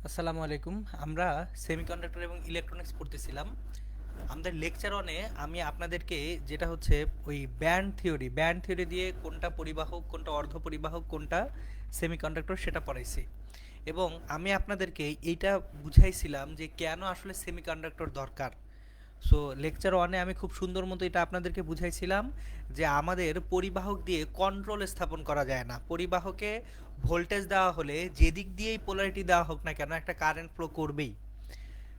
আসসালামু আলাইকুম। আমরা সেমিকন্ডাক্টর এবং ইলেকট্রনিক্স পড়তেছিলাম। আমাদের লেকচার অনে আমি আপনাদেরকে যেটা হচ্ছে ওই ব্যান্ড থিওরি দিয়ে কোনটা পরিবাহক, কোনটা অর্ধ পরিবাহক, কোনটা সেমিকন্ডাক্টর সেটা পড়াইছি। এবং আমি আপনাদেরকে এইটা বুঝাইছিলাম যে কেন আসলে সেমিকন্ডাক্টর দরকার। সো লেকচার ওয়ানে আমি খুব সুন্দর মতো এটা আপনাদেরকে বুঝাইছিলাম যে আমাদের পরিবাহক দিয়ে কন্ট্রোল স্থাপন করা যায় না। পরিবাহকে ভোল্টেজ দেওয়া হলে যেদিক দিয়েই পোলারিটি দেওয়া হোক না কেন একটা কারেন্ট ফ্লো করবেই,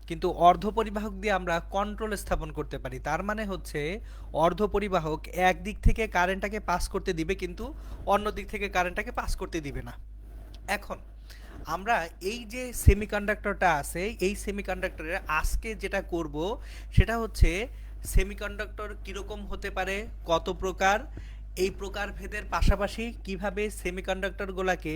কিন্তু অর্ধ পরিবাহক দিয়ে আমরা কন্ট্রোল স্থাপন করতে পারি। তার মানে হচ্ছে অর্ধ পরিবাহক একদিক থেকে কারেন্টটাকে পাস করতে দিবে, কিন্তু অন্য দিক থেকে কারেন্টটাকে পাস করতে দিবে না। এখন আমরা এই যে সেমিকন্ডাক্টরটা আছে, এই সেমিকন্ডাক্টরের আজকে যেটা করব সেটা হচ্ছে সেমিকন্ডাক্টর কীরকম হতে পারে, কত প্রকার, এই প্রকারভেদের পাশাপাশি কিভাবে সেমিকন্ডাক্টরগুলোকে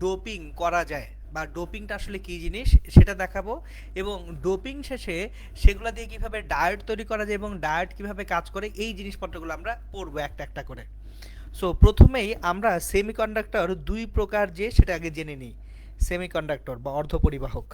ডোপিং করা যায় বা ডোপিংটা আসলে কী জিনিস সেটা দেখাবো। এবং ডোপিং শেষে সেগুলো দিয়ে কিভাবে ডায়েট তৈরি করা যায় এবং ডায়েট কিভাবে কাজ করে এই জিনিসপত্রগুলো আমরা পড়বো একটা একটা করে। সো প্রথমেই আমরা সেমিকন্ডাক্টর দুই প্রকার যে সেটা আগে জেনে নিই। সেমিকন্ডাক্টর বা অর্ধপরিবাহক।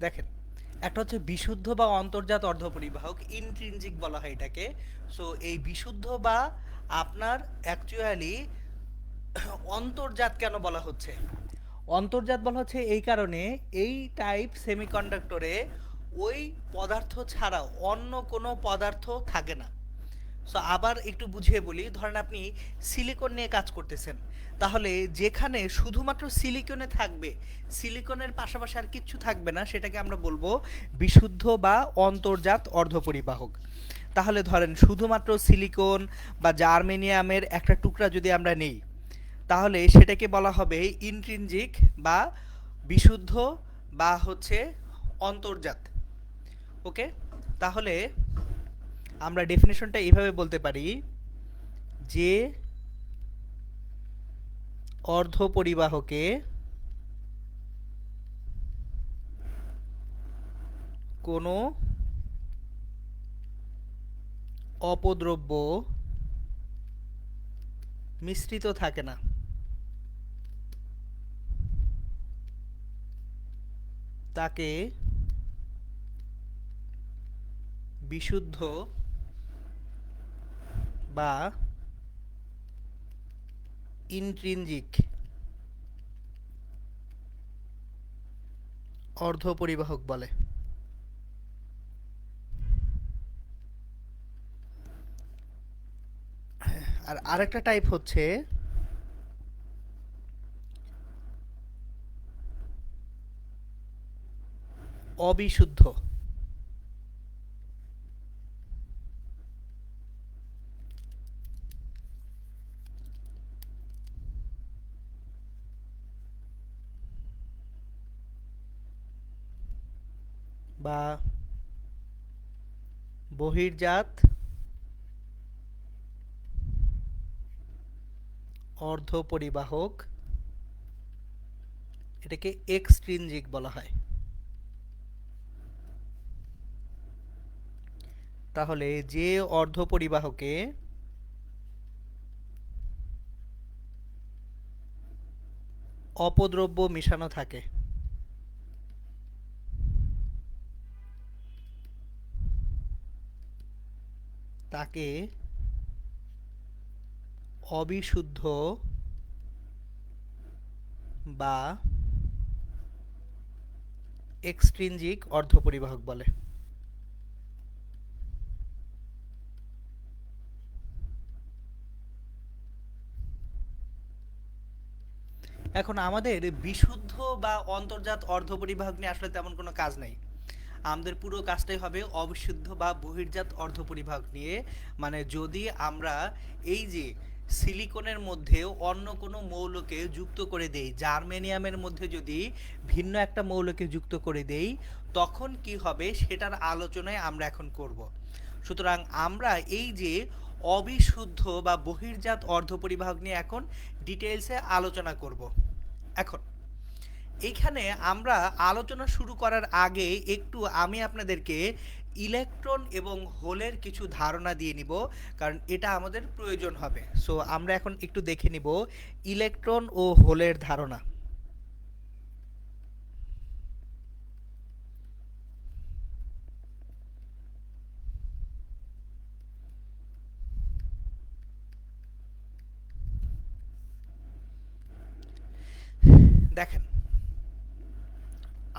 দেখেন, একটা হচ্ছে বিশুদ্ধ বা অন্তর্জাত অর্ধপরিবাহক, ইন্ট্রিনজিক বলা হয় এটাকে। সো এই বিশুদ্ধ বা আপনার অ্যাকচুয়ালি অন্তর্জাত কেন বলা হচ্ছে? অন্তর্জাত বলা হচ্ছে এই কারণে, এই টাইপ সেমিকন্ডাক্টরে ওই পদার্থ ছাড়াও অন্য কোনো পদার্থ থাকে না। সো আবার একটু বুঝিয়ে বলি, ধরেন আপনি সিলিকন নিয়ে কাজ করতেছেন, তাহলে যেখানে শুধুমাত্র সিলিকনে থাকবে, সিলিকনের পাশাপাশি আর কিচ্ছু থাকবে না, সেটাকে আমরা বলবো বিশুদ্ধ বা অন্তর্জাত অর্ধপরিবাহক। তাহলে ধরেন শুধুমাত্র সিলিকন বা জার্মেনিয়ামের একটা টুকরা যদি আমরা নেই, তাহলে সেটাকে বলা হবে ইন্ট্রিনজিক বা বিশুদ্ধ বা হচ্ছে অন্তর্জাত। ওকে, তাহলে আমরা ডেফিনেশনটা এইভাবে বলতে পারি যে অর্ধপরিবাহকে কোনো অপদ্রব্য মিশ্রিত থাকে না, তাকে বিশুদ্ধ বা ইন্ট্রিনজিক অর্ধপরিবাহক বলে। আর আরেকটা টাইপ হচ্ছে অবিশুদ্ধ বা বহির্জাত অর্ধপরিবাহক, এটাকে এক্সট্রিনজিক বলা হয়। তাহলে যে অর্ধপরিবাহকে অপদ্রব্য মিশানো থাকে তাকে অবিশুদ্ধ বা এক্সট্রিনজিক অর্ধপরিবাহক বলে। এখন আমাদের বিশুদ্ধ বা অন্তর্জাত অর্ধপরিবাহক নিয়ে আসলে তেমন কোনো কাজ নাই। আমাদের পুরো কাজটাই হবে অবিশুদ্ধ বা বহির্জাত অর্ধপরিবাহক নিয়ে। মানে যদি আমরা এই যে সিলিকনের মধ্যে অন্য কোনো মৌলকে যুক্ত করে দেই, জার্মেনিয়ামের মধ্যে যদি ভিন্ন একটা মৌলকে যুক্ত করে দেই, তখন কি হবে সেটার আলোচনায় আমরা এখন করব। সুতরাং আমরা এই যে অবিশুদ্ধ বা বহির্জাত অর্ধপরিবাহক নিয়ে এখন ডিটেইলসে আলোচনা করব। এখন এইখানে আমরা আলোচনা শুরু করার আগে একটু আমি আপনাদেরকে ইলেকট্রন এবং হোলের কিছু ধারণা দিয়ে নিব, কারণ এটা আমাদের প্রয়োজন হবে। সো আমরা এখন একটু দেখে নিব ইলেকট্রন ও হোলের ধারণা। দেখেন,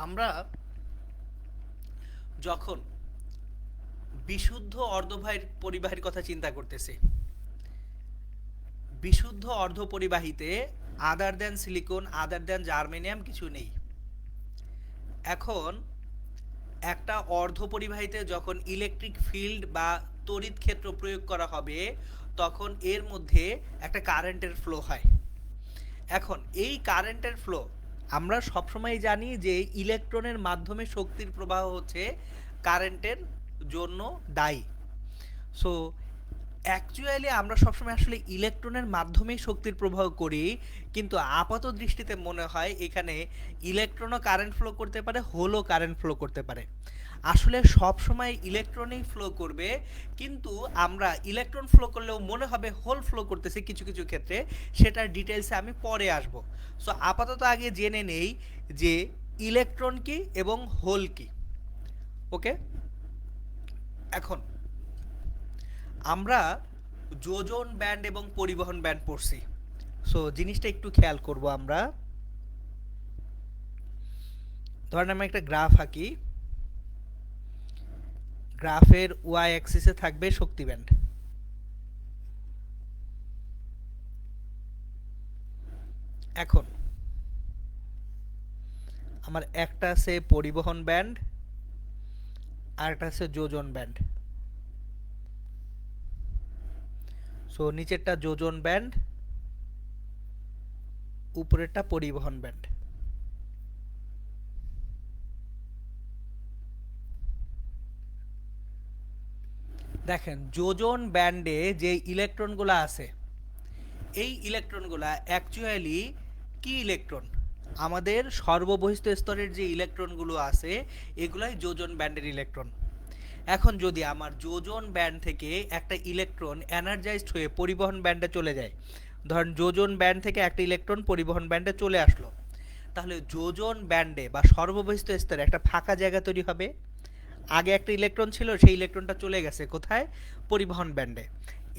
আমরা যখন বিশুদ্ধ পরিবাহীর কথা চিন্তা করতেছি, বিশুদ্ধ অর্ধপরিবাহীতে আদার দেন সিলিকন, আদার দেন জার্মেনিয়াম কিছু নেই। এখন একটা অর্ধপরিবাহীতে যখন ইলেকট্রিক ফিল্ড বা তড়িৎ ক্ষেত্র প্রয়োগ করা হবে, তখন এর মধ্যে একটা কারেন্টের ফ্লো হয়। এখন এই কারেন্টের ফ্লো আমরা সবসময় জানি যে ইলেকট্রনের মাধ্যমে শক্তির প্রবাহ হচ্ছে কারেন্টের জন্য দায়ী। সো অ্যাকচুয়ালি আমরা সবসময় আসলে ইলেকট্রনের মাধ্যমেই শক্তির প্রবাহ করি, কিন্তু আপাত দৃষ্টিতে মনে হয় এখানে ইলেকট্রনও কারেন্ট ফ্লো করতে পারে, হোলও কারেন্ট ফ্লো করতে পারে। আসলে সব সময় ইলেকট্রনই ফ্লো করবে, কিন্তু আমরা ইলেকট্রন ফ্লো করলেও মনে হবে হোল ফ্লো করতেছে কিছু কিছু ক্ষেত্রে, সেটার ডিটেলসে আমি পরে আসব। সো আপাতত আগে জেনে নেই যে ইলেকট্রন কি এবং হোল কি। ওকে, এখন আমরা যোজন ব্যান্ড এবং পরিবহন ব্যান্ড পড়ছি। সো জিনিসটা একটু খেয়াল করব আমরা। ধরেন আমি একটা গ্রাফ আঁকি, গ্রাফের ওয়াই অ্যাক্সিসে থাকবে শক্তি ব্যান্ড। এখন আমার একটা আছে পরিবহন ব্যান্ড আর একটা আছে যোজন ব্যান্ড। সো নিচেরটা যোজন ব্যান্ড, উপরেরটা পরিবহন ব্যান্ড। দেখেন, যোজন ব্যান্ডে যে ইলেকট্রনগুলো আছে, এই ইলেকট্রনগুলা অ্যাকচুয়ালি কি ইলেকট্রন? আমাদের সর্ববহিস্থ স্তরের যে ইলেকট্রনগুলো আছে এগুলাই যোজন ব্যান্ডের ইলেকট্রন। এখন যদি আমার যোজন ব্যান্ড থেকে একটা ইলেকট্রন এনার্জাইজড হয়ে পরিবহন ব্যান্ডে চলে যায়, ধরেন যোজন ব্যান্ড থেকে একটা ইলেকট্রন পরিবহন ব্যান্ডে চলে আসলো, তাহলে যোজন ব্যান্ডে বা সর্ববহিস্থ স্তরে একটা ফাঁকা জায়গা তৈরি হবে। আগে একটা ইলেকট্রন ছিল, সেই ইলেকট্রনটা চলে গেছে কোথায়? পরিবহন ব্যান্ডে।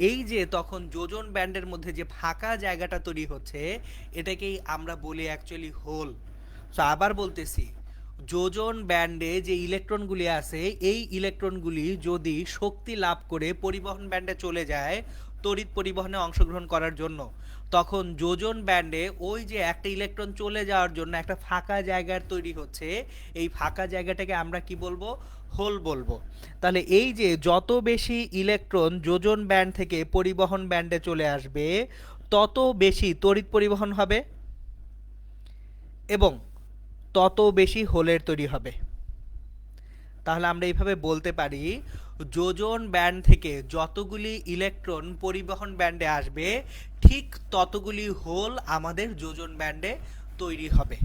এই যে তখন যোজন ব্যান্ডের মধ্যে যে ফাঁকা জায়গাটা তৈরি হচ্ছে, এটাকেই আমরা বলি অ্যাকচুয়ালি হোল। সো আবার বলতেছি, যোজন ব্যান্ডে যে ইলেকট্রনগুলি আছে, এই ইলেকট্রনগুলি যদি শক্তি লাভ করে পরিবহন ব্যান্ডে চলে যায় তড়িৎ পরিবহনে অংশগ্রহণ করার জন্য, তখন যোজন ব্যান্ডে ওই যে একটা ইলেকট্রন চলে যাওয়ার জন্য একটা ফাঁকা জায়গার তৈরি হচ্ছে, এই ফাঁকা জায়গাটাকে আমরা কি বলবো? হোল বলবো। তাহলে এই যে যত বেশি ইলেকট্রন যোজন ব্যান্ড থেকে পরিবহন ব্যান্ডে চলে আসবে, তত বেশি তড়িৎ পরিবহন হবে এবং তত বেশি হোলের তৈরি হবে। তাহলে আমরা এইভাবে বলতে পারি, যোজন ব্যান্ড থেকে যতগুলি ইলেকট্রন পরিবহন ব্যান্ডে আসবে, ঠিক ততগুলি হোল আমাদের যোজন ব্যান্ডে তৈরি হবে।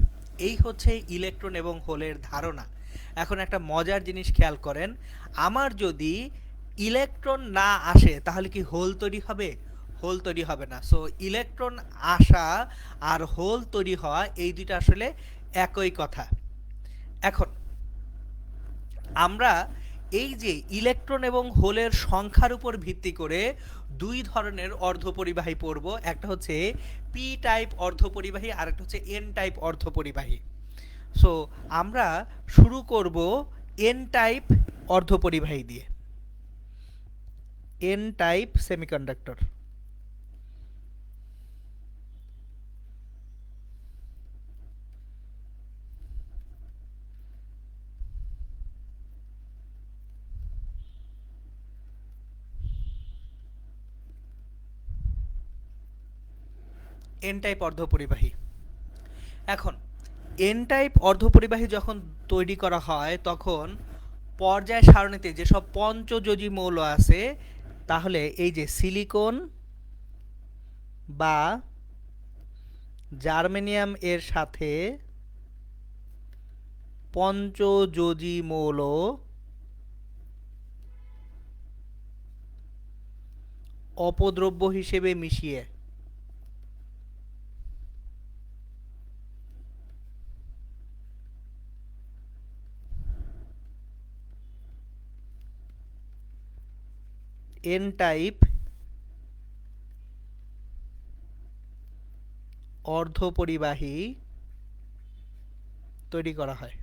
এই হচ্ছে ইলেকট্রন এবং হোলের ধারণা। এখন একটা মজার জিনিস খেয়াল করেন, আমার যদি ইলেকট্রন না আসে তাহলে কি হোল তৈরি হবে? হোল তৈরি হবে না। সো ইলেকট্রন আসা আর হোল তৈরি হওয়া এই দুইটা আসলে একই কথা। এখন আমরা এই যে ইলেকট্রন এবং হোলের সংখ্যার উপর ভিত্তি করে দুই ধরনের অর্ধপরিবাহী পড়ব। একটা হচ্ছে পি টাইপ অর্ধপরিবাহী আর একটা হচ্ছে এন টাইপ অর্ধপরিবাহী। সো আমরা শুরু করব এন টাইপ অর্ধপরিবাহী দিয়ে, N type semiconductor. N type অর্ধপরিবাহী। এখন এন টাইপ অর্ধপরিবাহী যখন তৈরি করা হয় তখন পর্যায় সারণীতে যেসব পঞ্চযোজী মৌল আছে, তাহলে এই যে সিলিকন বা জার্মেনিয়াম এর সাথে পঞ্চযোজী মৌল অপদ্রব্য হিসেবে মিশিয়ে এন টাইপ অর্ধপরিবাহী তৈরি করা হয়।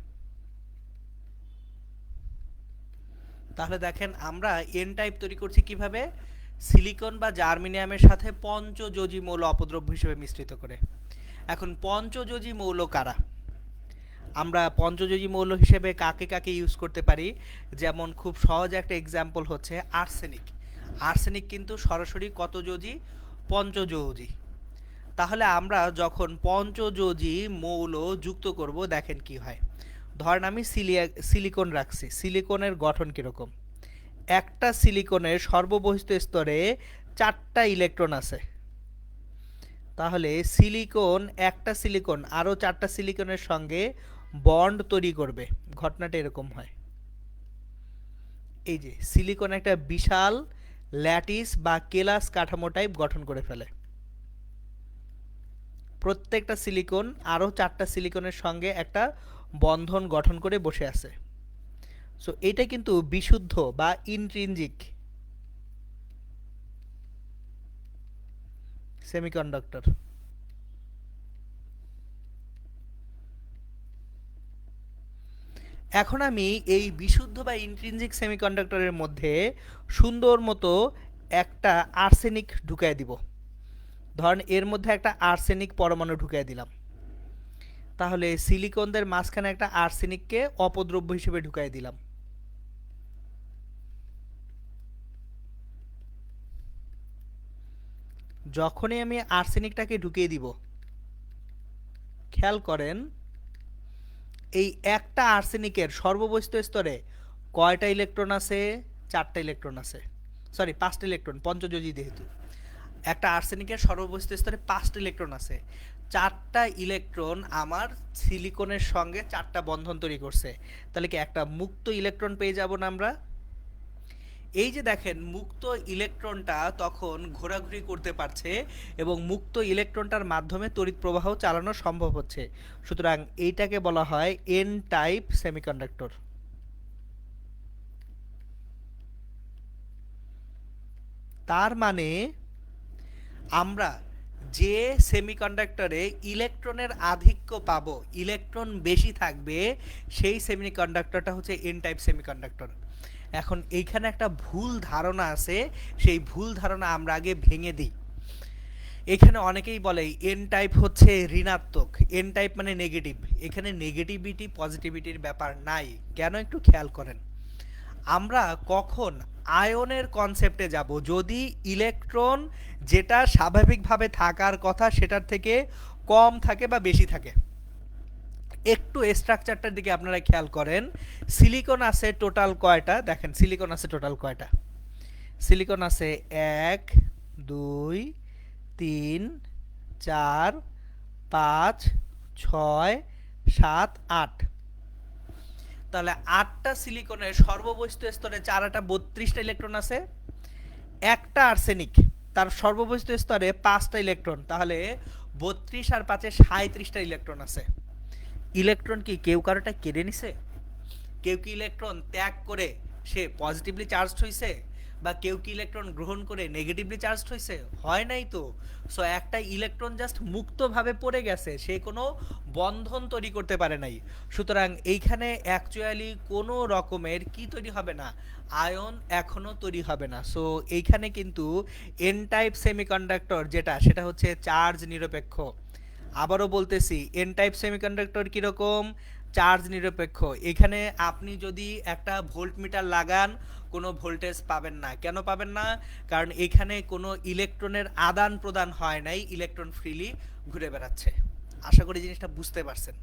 তাহলে দেখেন আমরা এন টাইপ তৈরি করছি কিভাবে, সিলিকন বা জার্মেনিয়ামের সাথে পঞ্চযোজী মৌল অপদ্রব্য হিসেবে মিশ্রিত করে। এখন পঞ্চযোজী মৌল কারা, আমরা পঞ্চযোজী মৌল হিসেবে কাকে কাকে ইউজ করতে পারি, যেমন খুব সহজ একটা এক্সাম্পল হচ্ছে আর্সেনিক। আর্সেনিক কিন্তু সরাসরি কত যোজী, পঞ্চযোজী। তাহলে আমরা যখন পঞ্চযোজী মৌল যুক্ত করব দেখেন কি হয়। ধরেন আমি সিলিকন রাখছি, সিলিকনের গঠন কীরকম, একটা সিলিকনের সর্ববহিস্থ স্তরে 4টা ইলেকট্রন আছে। তাহলে সিলিকন, একটা সিলিকন আরও 4টা সিলিকনের সঙ্গে বন্ড তৈরি করবে, ঘটনাটা এরকম হয়। এই যে সিলিকন একটা বিশাল ল্যাটিস বা কেলাস কাঠামো টাইপ গঠন করে ফেলে। প্রত্যেকটা সিলিকন আরও 4টা সিলিকনের সঙ্গে একটা বন্ধন গঠন করে বসে আছে। সো এটা কিন্তু বিশুদ্ধ বা ইন্ট্রিনজিক সেমিকন্ডাক্টর। এখন আমি এই বিশুদ্ধ বা ইন্ট্রিনজিক সেমিকন্ডাক্টরের মধ্যে সুন্দর মতো একটা আর্সেনিক ঢুকাই দিব। ধরেন এর মধ্যে একটা আর্সেনিক পরমাণু ঢুকাই দিলাম, তাহলে সিলিকনদের মাঝখানে একটা আর্সেনিককে অপদ্রব্য হিসেবে ঢুকাই দিলাম। যখনই আমি আর্সেনিকটাকে ঢুকিয়ে দিব, খেয়াল করেন এই একটা আর্সেনিকের সর্ববহিস্থ স্তরে কয়টা ইলেকট্রন আছে, 4টা ইলেকট্রন আছে, সরি 5টা ইলেকট্রন, পঞ্চযোজী যেহেতু। একটা আর্সেনিকের সর্ববহিস্থ স্তরে 5টা ইলেকট্রন আছে, 4টা ইলেকট্রন আমার সিলিকনের সঙ্গে 4টা বন্ধন তৈরি করছে। তাহলে কি একটা মুক্ত ইলেকট্রন পেয়ে যাব না আমরা? এই যে দেখেন মুক্ত ইলেকট্রনটা তখন ঘোরাঘুরি করতে পারছে এবং মুক্ত ইলেকট্রনটার মাধ্যমে তড়িৎ প্রবাহ চালানো সম্ভব হচ্ছে। সুতরাং এইটাকে বলা হয় এন টাইপ সেমিকন্ডাক্টর। তার মানে আমরা যে সেমিকন্ডাক্টরে ইলেকট্রনের আধিক্য পাবো, ইলেকট্রন বেশি থাকবে, সেই সেমিকন্ডাক্টরটা হচ্ছে এন টাইপ সেমিকন্ডাক্টর। এখন এইখানে একটা ভুল ধারণা আছে, সেই ভুল ধারণা আমরা আগে ভেঙে দিই। এখানে অনেকেই বলে এন টাইপ হচ্ছে ঋণাত্মক, এন টাইপ মানে নেগেটিভ। এখানে নেগেটিভিটি পজিটিভিটির ব্যাপার নাই। কেন একটু খেয়াল করেন, আমরা কখন আয়নের কনসেপ্টে যাব, যদি ইলেকট্রন যেটা স্বাভাবিকভাবে থাকার কথা সেটার থেকে কম থাকে বা বেশি থাকে। একটু স্ট্রাকচারটার দিকে আপনারা খেয়াল করেন, সিলিকন আছে টোটাল কয়টা, দেখেন সিলিকন আছে টোটাল কয়টা, সিলিকন আছে 1 2 3 4 5 6 7 8। তাহলে 8টা সিলিকনের সর্ববহিস্থ স্তরে 4টা 32টা ইলেকট্রন আছে। একটা আর্সেনিক তার সর্ববহিস্থ স্তরে 5টা ইলেকট্রন, তাহলে 32 আর 5-এ 37টা ইলেকট্রন আছে। ইলেকট্রন কি কেউ কারোটা কেড়ে নিছে? কেউ কি ইলেকট্রন ত্যাগ করে সে পজিটিভলি চার্জড হয়েছে, বা কেউ কি ইলেকট্রন গ্রহণ করে নেগেটিভলি চার্জড হয়েছে? হয় নাই তো। সো একটা ইলেকট্রন জাস্ট মুক্তভাবে পড়ে গেছে, সে কোনো বন্ধন তৈরি করতে পারে নাই। সুতরাং এইখানে অ্যাকচুয়ালি কোনো রকমের কি তৈরি হবে না, আয়ন এখনো তৈরি হবে না। সো এইখানে কিন্তু এন টাইপ সেমিকন্ডাক্টর যেটা, সেটা হচ্ছে চার্জ নিরপেক্ষ। আবারও বলতেছি, এন টাইপ সেমিকন্ডাক্টর কীরকম, চার্জ নিরপেক্ষ। এখানে আপনি যদি একটা ভোল্টমিটার লাগান কোনো ভোল্টেজ পাবেন না। কেন পাবেন না? কারণ এখানে কোনো ইলেকট্রনের আদান প্রদান হয় নাই, ইলেকট্রন ফ্রিলি ঘুরে বেড়াচ্ছে। আশা করি জিনিসটা বুঝতে পারছেন।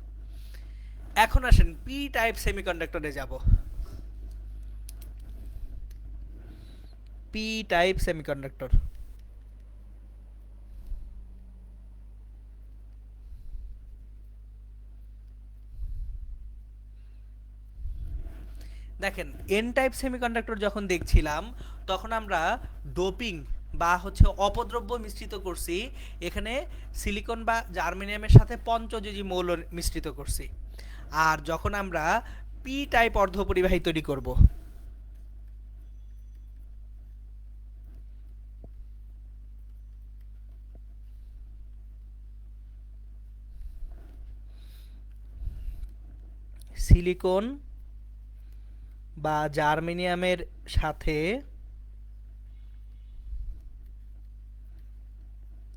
এখন আসেন পি টাইপ সেমিকন্ডাক্টরে যাব। P type semiconductor. দেখেন এন টাইপ সেমিকন্ডাক্টর যখন দেখছিলাম তখন আমরা ডোপিং বা হচ্ছে অপদ্রব্য মিশ্রিত করছি, এখানে সিলিকন বা জার্মেনিয়ামের সাথে পঞ্চযোজী মৌল মিশ্রিত করছি। আর যখন আমরা পি টাইপ অর্ধপরিবাহী তৈরি করব, সিলিকন বা জার্মেনিয়ামের সাথে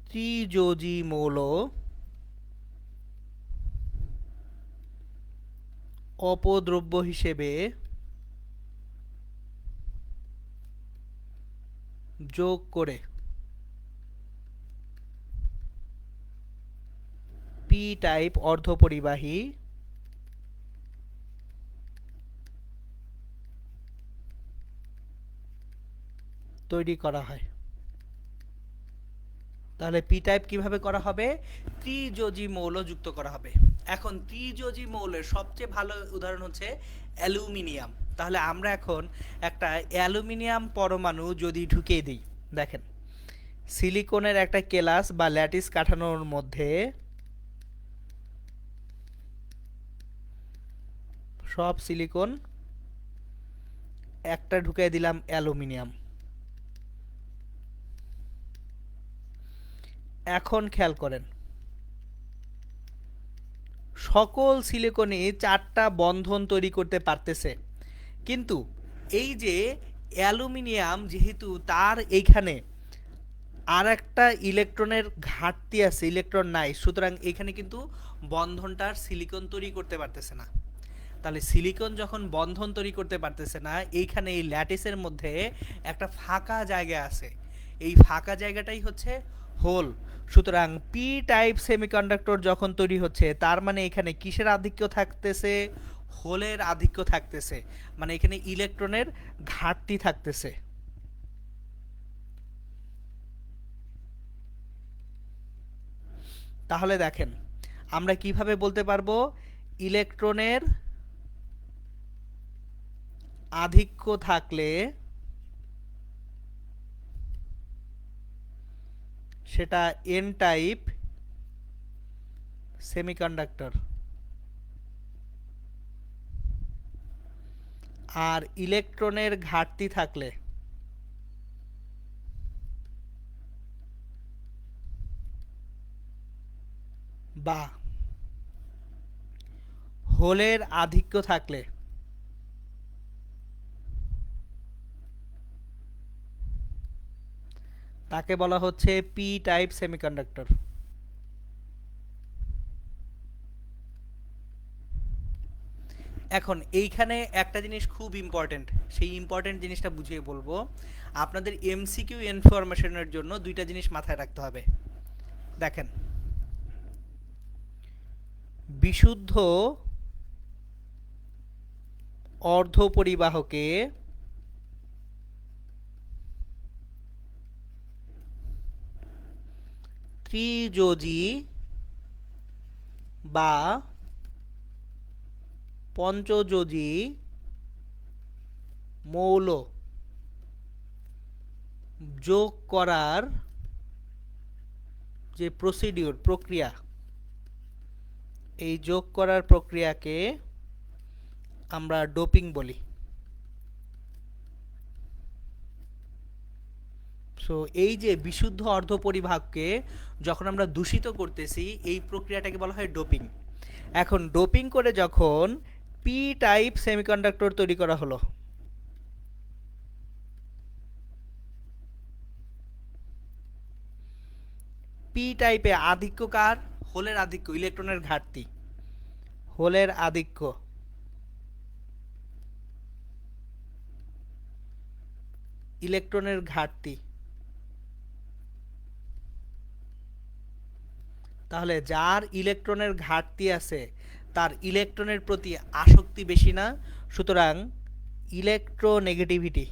ত্রিযোজী মৌল অপদ্রব্য হিসেবে যোগ করে পি টাইপ অর্ধপরিবাহী তৈরি করা হয়। তাহলে পি টাইপ কিভাবে করা হবে? ত্রিযোজী মৌল যুক্ত করা হবে। এখন ত্রিযোজী মৌলের সবচেয়ে ভালো উদাহরণ হচ্ছে অ্যালুমিনিয়াম। তাহলে আমরা এখন একটা অ্যালুমিনিয়াম পরমাণু যদি ঢুকিয়ে দিই, দেখেন সিলিকনের একটা কেলাস বা ল্যাটিস কাঠানোর মধ্যে সব সিলিকন, একটা ঢুকিয়ে দিলাম অ্যালুমিনিয়াম। এখন খেয়াল করেন সকল সিলিকনই চারটা বন্ধন তৈরি করতে পারতেছে, কিন্তু এই যে অ্যালুমিনিয়াম যেহেতু তার এইখানে আর একটা ইলেকট্রনের ঘাটতি আছে, ইলেকট্রন নাই, সুতরাং এখানে কিন্তু বন্ধনটার সিলিকন তৈরি করতে পারতেছে না। তাহলে সিলিকন যখন বন্ধন তৈরি করতে পারতেছে না, এইখানে এই ল্যাটিসের মধ্যে একটা ফাঁকা জায়গা আছে, এই ফাঁকা জায়গাটাই হচ্ছে হোল। সুতরাং পি টাইপ সেমিকন্ডাক্টর যখন তৈরি হচ্ছে তার মানে এখানে কিসের আধিক্য থাকতেছে? হোলের আধিক্য থাকতেছে, মানে এখানে ইলেকট্রনের ঘাটতি থাকতেছে। তাহলে দেখেন আমরা কিভাবে বলতে পারবো ইলেকট্রনের আধিক্য থাকলে সেটা এন টাইপ সেমিকন্ডাক্টর, আর ইলেকট্রনের ঘাটতি থাকলে বা হোলের আধিক্য থাকলে তাকে বলা হচ্ছে পি টাইপ সেমিকন্ডাক্টর। এখন এইখানে একটা জিনিস খুব ইম্পর্টেন্ট, সেই ইম্পর্টেন্ট জিনিসটা বুঝিয়ে বলবো। আপনাদের এমসিকিউ ইনফরমেশনের জন্য দুইটা জিনিস মাথায় রাখতে হবে। দেখেন বিশুদ্ধ অর্ধপরিবাহকে ত্রিযোজী বা পঞ্চযোজী মৌল যোগ করার যে প্রক্রিয়া, এই যোগ করার প্রক্রিয়াকে আমরা ডোপিং বলি। সো এই যে বিশুদ্ধ অর্ধপরিবাহকে যখন আমরা দূষিত করতেছি, এই প্রক্রিয়াটাকে বলা হয় ডোপিং। এখন ডোপিং করে যখন পি টাইপ সেমিকন্ডাক্টর তৈরি করা হলো, পি টাইপে আধিক্য কার? হোলের আধিক্য, ইলেকট্রনের ঘাটতি। হোলের আধিক্য, ইলেকট্রনের ঘাটতি। তাহলে যার ইলেকট্রনের ঘাটতি আছে তার ইলেকট্রনের প্রতি আসক্তি বেশি না, সুতরাং ইলেকট্রোনেগেটিভিটি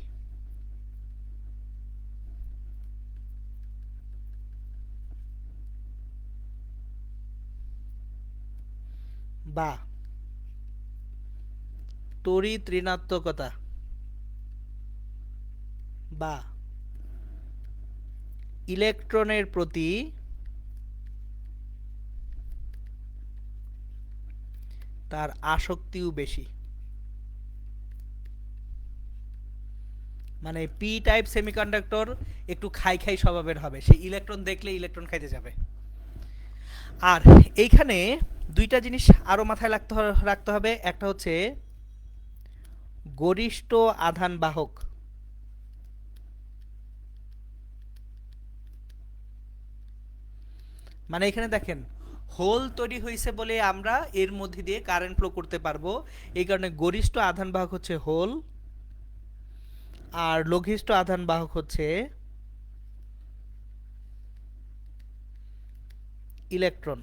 বা তড়িৎ ঋণাত্মকতা বা ইলেকট্রনের প্রতি তার আসক্তিও বেশি। মানে পি টাইপ সেমিকন্ডাক্টর একটু খাই খাই স্বভাবের হবে, সে ইলেকট্রন দেখলে ইলেকট্রন খাইতে যাবে। আর এইখানে দুইটা জিনিস আরো মাথায় রাখতে হবে। একটা হচ্ছে গরিষ্ঠ আধান বাহক, মানে এখানে দেখেন হোল তৈরি হয়েছে বলে আমরা এর মধ্যে দিয়ে কারেন্ট ফ্লো করতে পারবো, এই কারণে গরিষ্ঠ আধান বাহক হচ্ছে হোল আর লঘিষ্ঠ আধান বাহক হচ্ছে ইলেকট্রন।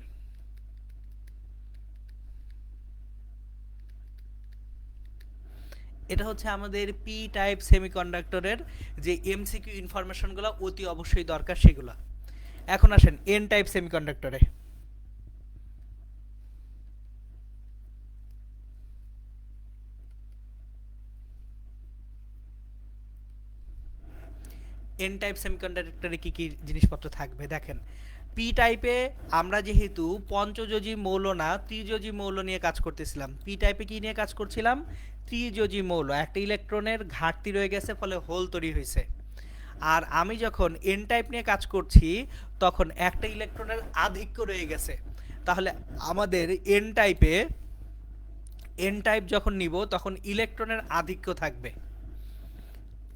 এটা হচ্ছে আমাদের পি টাইপ সেমিকন্ডাক্টরের যে এমসিকিউ ইনফরমেশনগুলো অতি অবশ্যই দরকার সেগুলো। এখন আসেন এন টাইপ সেমিকন্ডাক্টরে। এন টাইপ সেমিকন্ডাক্টরে কি কি জিনিসপত্র থাকবে দেখেন। পি টাইপে আমরা যেহেতু পঞ্চযোজী মৌল না ত্রিযোজী মৌল নিয়ে কাজ করতেছিলাম, পি টাইপে কি নিয়ে কাজ করছিলাম, ত্রিযোজী মৌল, একটা ইলেকট্রনের ঘাটতি রয়ে গেছে ফলে হোল তৈরি হয়েছে। আর আমি যখন এন টাইপ নিয়ে কাজ করছি তখন একটা ইলেকট্রনের আধিক্য রয়ে গেছে, তাহলে আমাদের এন টাইপ যখন নিব তখন ইলেকট্রনের আধিক্য থাকবে।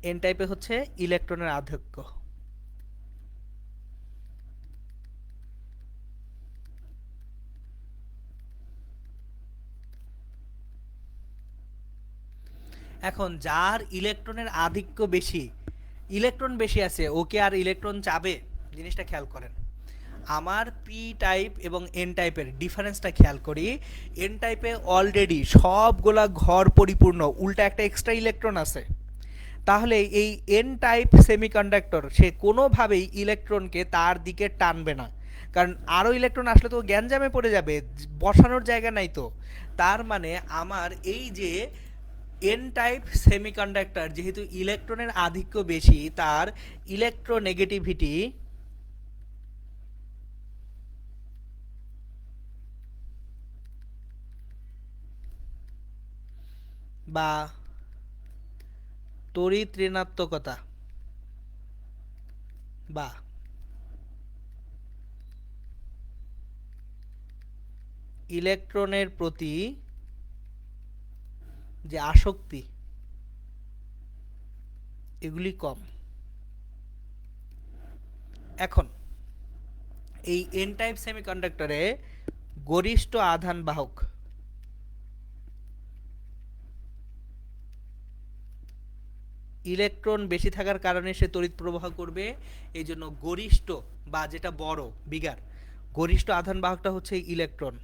এন টাইপে হচ্ছে ইলেকট্রনের আধিক্য। এখন যার ইলেকট্রনের আধিক্য বেশি, ইলেকট্রন বেশি আছে, ওকে আর ইলেকট্রন চাবে? জিনিসটা খেয়াল করেন। আমার পি টাইপ এবং এন টাইপের ডিফারেন্সটা খেয়াল করি। এন টাইপে অলরেডি সবগুলা ঘর পরিপূর্ণ, উল্টা একটা এক্সট্রা ইলেকট্রন আছে। তাহলে এই এন টাইপ সেমিকন্ডাক্টর সে কোনোভাবেই ইলেকট্রনকে তার দিকে টানবে না, কারণ আরও ইলেকট্রন আসলে তো গ্যাঞ্জামে পড়ে যাবে, বসানোর জায়গা নাই তো। তার মানে আমার এই যে এন টাইপ সেমিকন্ডাক্টর যেহেতু ইলেকট্রনের আধিক্য বেশি, তার ইলেকট্রোনেগেটিভিটি বা তড়িৎ ঋণাত্মকতা বা ইলেকট্রনের প্রতি যে আসক্তি এগুলি কম। এখন এই এন টাইপ সেমিকন্ডাক্টরে গরিষ্ঠ আধান বাহক, ইলেকট্রন বেশি থাকার কারণে সে তড়িৎ প্রবাহ করবে, এই জন্য গরিষ্ঠ বা যেটা বড় বিগার গরিষ্ঠ আধান বাহকটা হচ্ছে ইলেকট্রন।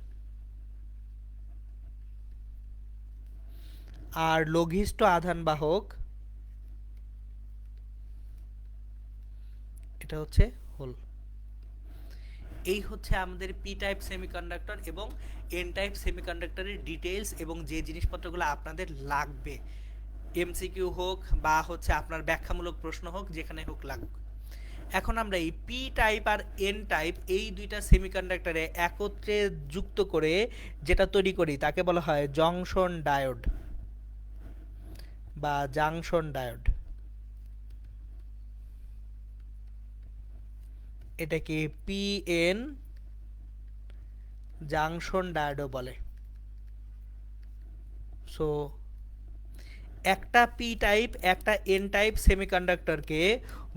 আর লঘিষ্ঠ আধান বাহক এটা হচ্ছে হোল। এই হচ্ছে আমাদের পি টাইপ সেমিকন্ডাক্টর এবং এন টাইপ সেমিকন্ডাক্টরের ডিটেইলস এবং যে জিনিসপত্রগুলো আপনাদের লাগবে, এমসিকিউ হোক বা হচ্ছে আপনার ব্যাখ্যামূলক প্রশ্ন হোক, যেখানে হোক লাগুক। এখন আমরা এই পি টাইপ আর এন টাইপ এই দুইটা সেমিকন্ডাক্টরে একত্রে যুক্ত করে যেটা তৈরি করি তাকে বলা হয় জংশন ডায়োড বা জাংশন ডায়োড। এটাকে পিএন জাংশন ডায়োডও বলে। সো একটা পি টাইপ একটা এন টাইপ সেমিকন্ডাক্টরকে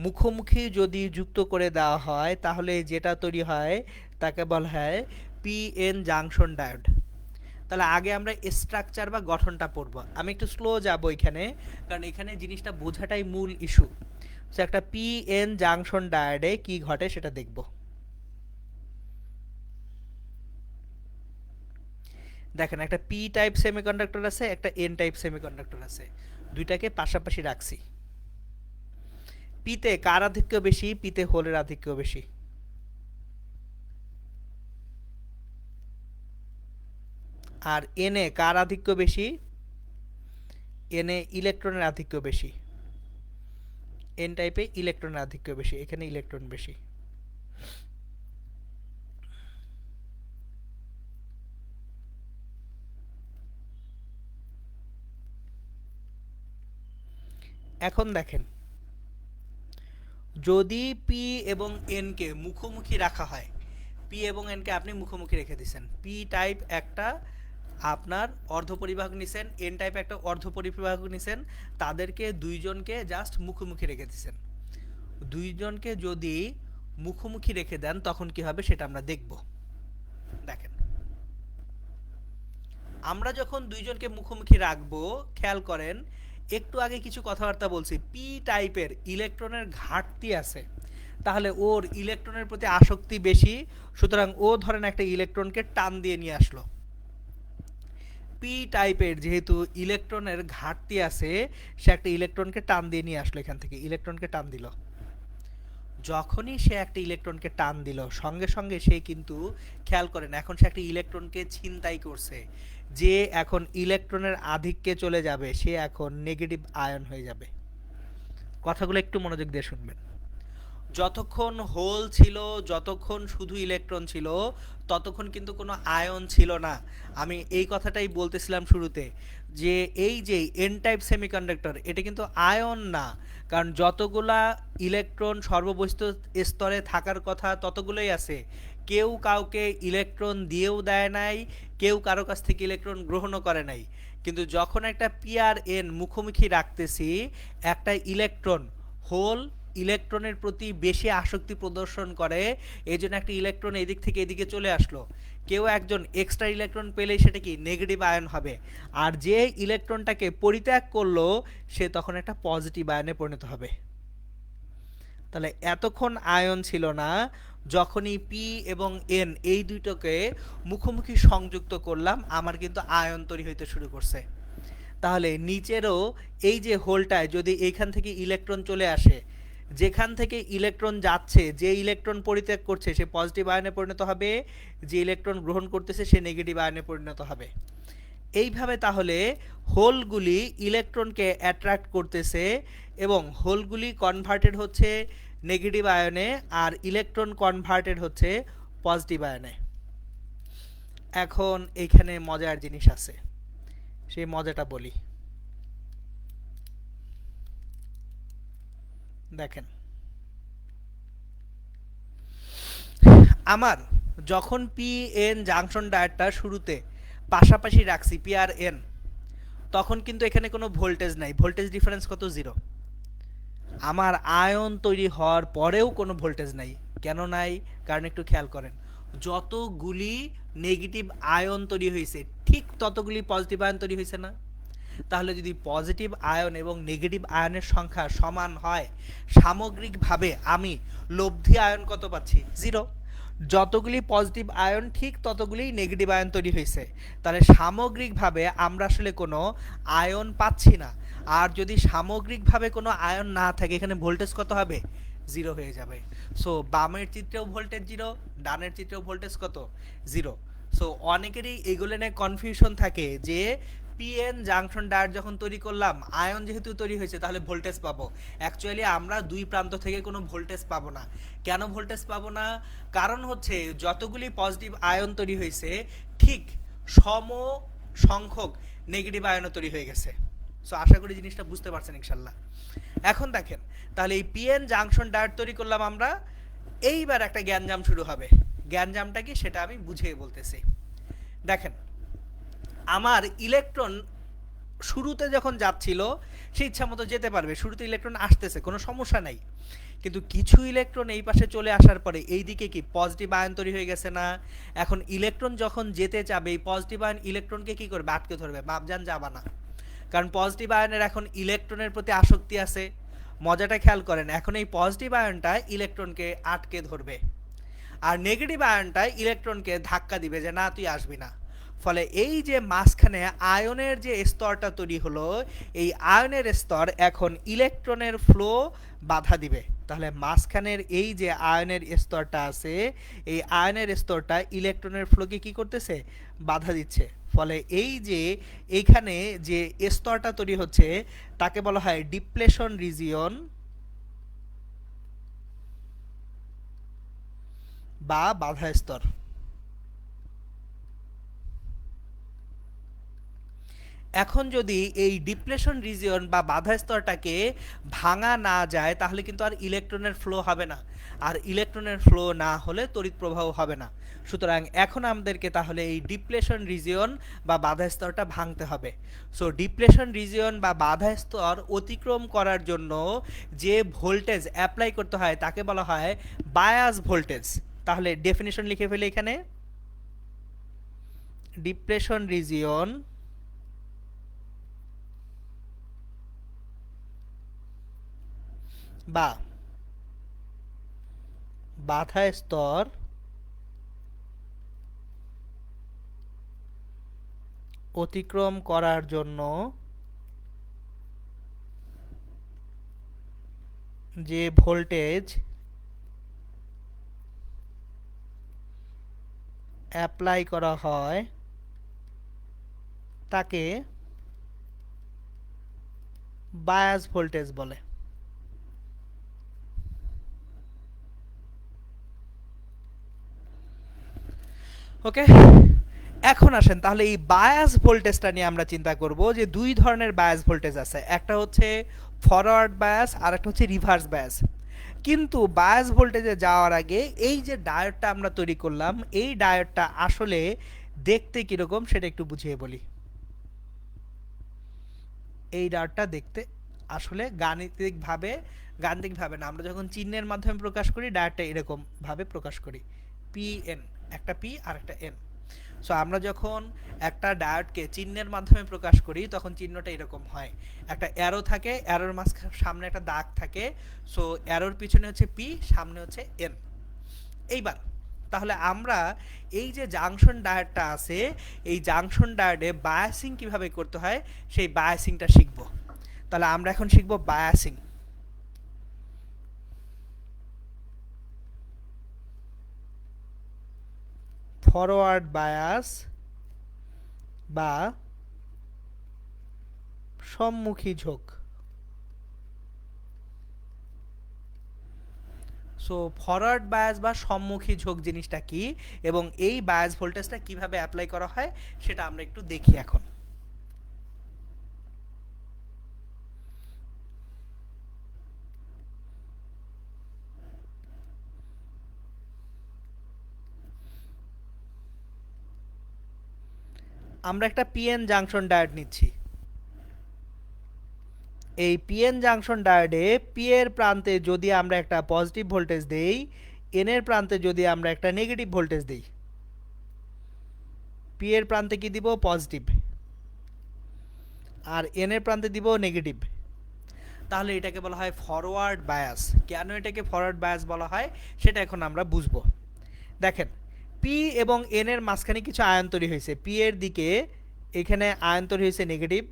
মুখোমুখি যদি যুক্ত করে দেওয়া হয় তাহলে যেটা তৈরি হয় তাকে বলা হয় পিএন জাংশন ডায়োড। তাহলে আগে আমরা স্ট্রাকচার বা গঠনটা পড়ব। আমি একটু স্লো যাব এখানে, কারণ এখানে জিনিসটা বোঝাটাই মূল ইস্যু। তো একটা পি এন জাংশন ডায়োডে কি ঘটে সেটা দেখব। দেখেন, একটা পি টাইপ সেমিকন্ডাক্টর আছে, একটা এন টাইপ সেমিকন্ডাক্টর আছে, দুইটাকে পাশাপাশি রাখছি। পিতে কার আধিক্য বেশি? পিতে হোলের আধিক্য বেশি। আর এনে কার আধিক্য বেশি? এনে ইলেকট্রনের আধিক্য বেশি। এন টাইপে ইলেকট্রনের আধিক্য বেশি, এখানে ইলেকট্রন বেশি। এখন দেখেন, যদি পি এবং এন কে মুখোমুখি রাখা হয়, পি এবং এন কে আপনি মুখোমুখি রেখে দিচ্ছেন, পি টাইপ একটা আপনার অর্ধপরিবাহক নিছেন, এন টাইপ একটা অর্ধপরিবাহক নিছেন, তাদেরকে দুইজনকে জাস্ট মুখোমুখি রেখে দিচ্ছেন। দুইজনকে যদি মুখোমুখি রেখে দেন তখন কি হবে সেটা আমরা দেখব। দেখেন, আমরা যখন দুইজনকে মুখোমুখি রাখবো, খেয়াল করেন একটু আগে কিছু কথাবার্তা বলছি, পি টাইপের ইলেকট্রনের ঘাটতি আছে, তাহলে ওর ইলেকট্রনের প্রতি আসক্তি বেশি, সুতরাং ও ধরেন একটা ইলেকট্রনকে টান দিয়ে নিয়ে আসলো। পি টাইপের যেহেতু ইলেকট্রনের ঘাটতি আছে, সে একটা ইলেকট্রনকে টান দিয়ে নিয়ে আসলো, এখান থেকে ইলেকট্রনকে টান দিল। যখনই সে একটা ইলেকট্রনকে টান দিল, সঙ্গে সঙ্গে সে কিন্তু, খেয়াল করেন, এখন সে একটা ইলেকট্রনকে ছিনতাই করছে। যে এখন ইলেকট্রনের আধিক্যে চলে যাবে, সে এখন নেগেটিভ আয়ন হয়ে যাবে। কথাগুলো একটু মনোযোগ দিয়ে শুনবেন। যতক্ষণ হোল ছিল, যতক্ষণ শুধু ইলেকট্রন ছিল, ততক্ষণ কিন্তু কোনো আয়ন ছিল না। আমি এই কথাটাই বলতেছিলাম শুরুতে, যে এই যে এন টাইপ সেমিকন্ডাক্টর, এটা কিন্তু আয়ন না, কারণ যতগুলা ইলেকট্রন সর্ববস্তু স্তরে থাকার কথা ততগুলোই আছে। কেউ কাউকে ইলেকট্রন দিয়েও দেয় নাই, কেউ কারো কাছ থেকে ইলেকট্রন গ্রহণও করে নাই। কিন্তু যখন একটা পি আর এন মুখোমুখি রাখতেছি, একটা ইলেকট্রন, হোল ইলেকট্রনের প্রতি বেশি আসক্তি প্রদর্শন করে, এই জন্য একটা ইলেকট্রন এদিক থেকে এদিকে চলে আসলো। কেউ একজন এক্সট্রা ইলেকট্রন পেলেই সেটা কি নেগেটিভ আয়ন হবে, আর যে ইলেকট্রনটাকে পরিত্যাগ করলো সে তখন একটা পজিটিভ আয়নে পরিণত হবে। তাহলে এতক্ষণ আয়ন ছিল না, যখনই পি এবং এন এই দুইটাকে মুখোমুখি সংযুক্ত করলাম, আমার কিন্তু আয়ন তৈরি হইতে শুরু করছে। তাহলে নিচেরও এই যে হোলটায় যদি এইখান থেকে ইলেকট্রন চলে আসে, যেখান থেকে ইলেকট্রন যাচ্ছে, যে ইলেকট্রন পরিত্যাগ করছে সে পজিটিভ আয়নে পরিণত হবে, যে ইলেকট্রন গ্রহণ করতেছে সে নেগেটিভ আয়নে পরিণত হবে। এইভাবে তাহলে হোলগুলি ইলেকট্রনকে অ্যাট্রাক্ট করতেছে এবং হোলগুলি কনভার্টেড হচ্ছে নেগেটিভ আয়নে, আর ইলেকট্রন কনভার্টেড হচ্ছে পজিটিভ আয়নে। এখন এইখানে মজার জিনিস আছে, সেই মজাটা বলি। দেখেন, আমার যখন পি এন জাংশন ডায়োডটা শুরুতে পাশাপাশি রাখছি পি আর এন, তখন কিন্তু এখানে কোনো ভোল্টেজ নাই, ভোল্টেজ ডিফারেন্স কত? জিরো। আমার আয়ন তৈরি হওয়ার পরেও কোনো ভোল্টেজ নাই। কেন নাই? কারণ একটু খেয়াল করেন, যতগুলি নেগেটিভ আয়ন তৈরি হয়েছে ঠিক ততগুলি পজিটিভ আয়ন তৈরি হয়েছে না? তাহলে যদি পজিটিভ আয়ন এবং নেগেটিভ আয়নের সংখ্যা সমান হয়, সামগ্রিকভাবে আমি লব্ধি আয়ন কত পাচ্ছি? জিরো। যতগুলি পজিটিভ আয়ন ঠিক ততগুলি নেগেটিভ আয়ন তৈরি হয়েছে, তাহলে সামগ্রিকভাবে আমরা আসলে কোনো আয়ন পাচ্ছি না। আর যদি সামগ্রিকভাবে কোনো আয়ন না থাকে, এখানে ভোল্টেজ কত হবে? জিরো হয়ে যাবে। সো বামের চিত্রেও ভোল্টেজ জিরো, ডানের চিত্রেও ভোল্টেজ কত? জিরো। সো অনেকেরই এগুলো নিয়ে কনফিউশন থাকে যে পিএন জাংশন ডায়োড যখন তৈরি করলাম, আয়ন যেহেতু তৈরি হয়েছে তাহলে ভোল্টেজ পাবো। অ্যাকচুয়ালি আমরা দুই প্রান্ত থেকে কোনো ভোল্টেজ পাবো না। কেন ভোল্টেজ পাবো না? কারণ হচ্ছে যতগুলি পজিটিভ আয়ন তৈরি হয়েছে ঠিক সম সংখ্যক নেগেটিভ আয়নও তৈরি হয়ে গেছে। সো আশা করি জিনিসটা বুঝতে পারছেন ইনশাল্লাহ। এখন দেখেন, তাহলে এই পিএন জাংশন ডায়োড তৈরি করলাম আমরা, এইবার একটা জ্ঞানজাম শুরু হবে। জ্ঞানজামটা কি সেটা আমি বুঝিয়ে বলতেছি। দেখেন, আমার ইলেকট্রন শুরুতে যখন যাচ্ছিল সে ইচ্ছা মতো যেতে পারবে, শুরুতে ইলেকট্রন আসতেছে, কোনো সমস্যা নাই। কিন্তু কিছু ইলেকট্রন এই পাশে চলে আসার পরে এই দিকে কি পজিটিভ আয়ন তৈরি হয়ে গেছে না? এখন ইলেকট্রন যখন যেতে চাবে এই পজিটিভ আয়ন ইলেকট্রনকে কি করবে? আটকে ধরবে, বাপজান যাবা না। কারণ পজিটিভ আয়নের এখন ইলেকট্রনের প্রতি আসক্তি আছে। মজাটা খেয়াল করেন, এখন এই পজিটিভ আয়নটা ইলেকট্রনকে আটকে ধরবে, আর নেগেটিভ আয়নটা ইলেকট্রনকে ধাক্কা দিবে যে না তুই আসবি না। ফলে এই যে মাঝখানে আয়নের যে স্তরটা তৈরি হলো, এই আয়নের স্তর এখন ইলেকট্রনের ফ্লো বাধা দিবে। তাহলে মাঝখানের এই যে আয়নের স্তরটা আছে, এই আয়নের স্তরটা ইলেকট্রনের ফ্লোকে কি করতেছে? বাধা দিচ্ছে। ফলে এই যে এইখানে যে স্তরটা তৈরি হচ্ছে তাকে বলা হয় ডিপ্লেশন রিজিয়ন বা বাধা স্তর। এখন যদি এই ডিপ্লেশন রিজিয়ন বা বাধা স্তরটাকে ভাঙা না যায় তাহলে কিন্তু আর ইলেকট্রনের ফ্লো হবে না, আর ইলেকট্রনের ফ্লো না হলে তড়িৎ প্রবাহ হবে না। সুতরাং এখন আমাদেরকে তাহলে এই ডিপ্লেশন রিজিয়ন বা বাধা স্তরটা ভাঙতে হবে। সো ডিপ্লেশন রিজিয়ন বা বাধা স্তর অতিক্রম করার জন্য যে ভোল্টেজ অ্যাপ্লাই করতে হয় তাকে বলা হয় বায়াস ভোল্টেজ। তাহলে ডেফিনিশন লিখে ফেলে এখানে, ডিপ্লেশন রিজিয়ন বা বাধা স্তর অতিক্রম করার জন্য যে ভোল্টেজ অ্যাপ্লাই করা হয় তাকে বায়াস ভোল্টেজ বলে। ওকে, এখন আসেন তাহলে এই বায়াস ভোল্টেজটা নিয়ে আমরা চিন্তা করব যে দুই ধরনের বায়াস ভোল্টেজ আছে, একটা হচ্ছে ফরওয়ার্ড বায়াস আর একটা হচ্ছে রিভার্স বায়াস। কিন্তু বায়াস ভোল্টেজে যাওয়ার আগে এই যে ডায়োডটা আমরা তৈরি করলাম, এই ডায়োডটা আসলে দেখতে কিরকম সেটা একটু বুঝিয়ে বলি। এই ডায়োডটা দেখতে আসলে গাণিতিকভাবে না, আমরা যখন চিহ্নের মাধ্যমে প্রকাশ করি ডায়োডটা এরকম ভাবে প্রকাশ করি, পি এন, একটা পি আর একটা এন। সো আমরা যখন একটা ডায়োডকে চিহ্নের মাধ্যমে প্রকাশ করি তখন চিহ্নটা এরকম হয়, একটা অ্যারো থাকে, অ্যারোর সামনে একটা দাগ থাকে। সো অ্যারোর পিছনে হচ্ছে পি, সামনে হচ্ছে এন। এইবার তাহলে আমরা এই যে জাংশন ডায়োডটা আছে, এই জাংশন ডায়োডে বায়াসিং কিভাবে করতে হয় সেই বায়াসিংটা শিখব। তাহলে আমরা এখন শিখব বায়াসিং। ফরওয়ার্ড বায়াস বা সম্মুখী ঝোঁক। সো ফরওয়ার্ড বায়াস বা সম্মুখী ঝোঁক জিনিসটা কি এবং এই বায়াস ভোল্টেজটা কিভাবে অ্যাপ্লাই করা হয় সেটা আমরা একটু দেখি এখন। আমরা একটা পিএন জাংশন ডায়োড নিচ্ছি। এই পিএন জাংশন ডায়োডে পি এর প্রান্তে যদি আমরা একটা পজিটিভ ভোল্টেজ দেই, এন এর প্রান্তে যদি আমরা একটা নেগেটিভ ভোল্টেজ দেই, পি এর প্রান্তে কি দিব? পজিটিভ, আর এন এর প্রান্তে দিব নেগেটিভ। তাহলে এটাকে বলা হয় ফরওয়ার্ড বায়াস। কেন এটাকে ফরওয়ার্ড বায়াস বলা হয় সেটা এখন আমরা বুঝবো। দেখেন, পি এবং এন এর মাঝখানে কিছু আয়ন তৈরি হয়েছে। পি এর দিকে এখানে আয়ন তৈরি হয়েছে নেগেটিভ,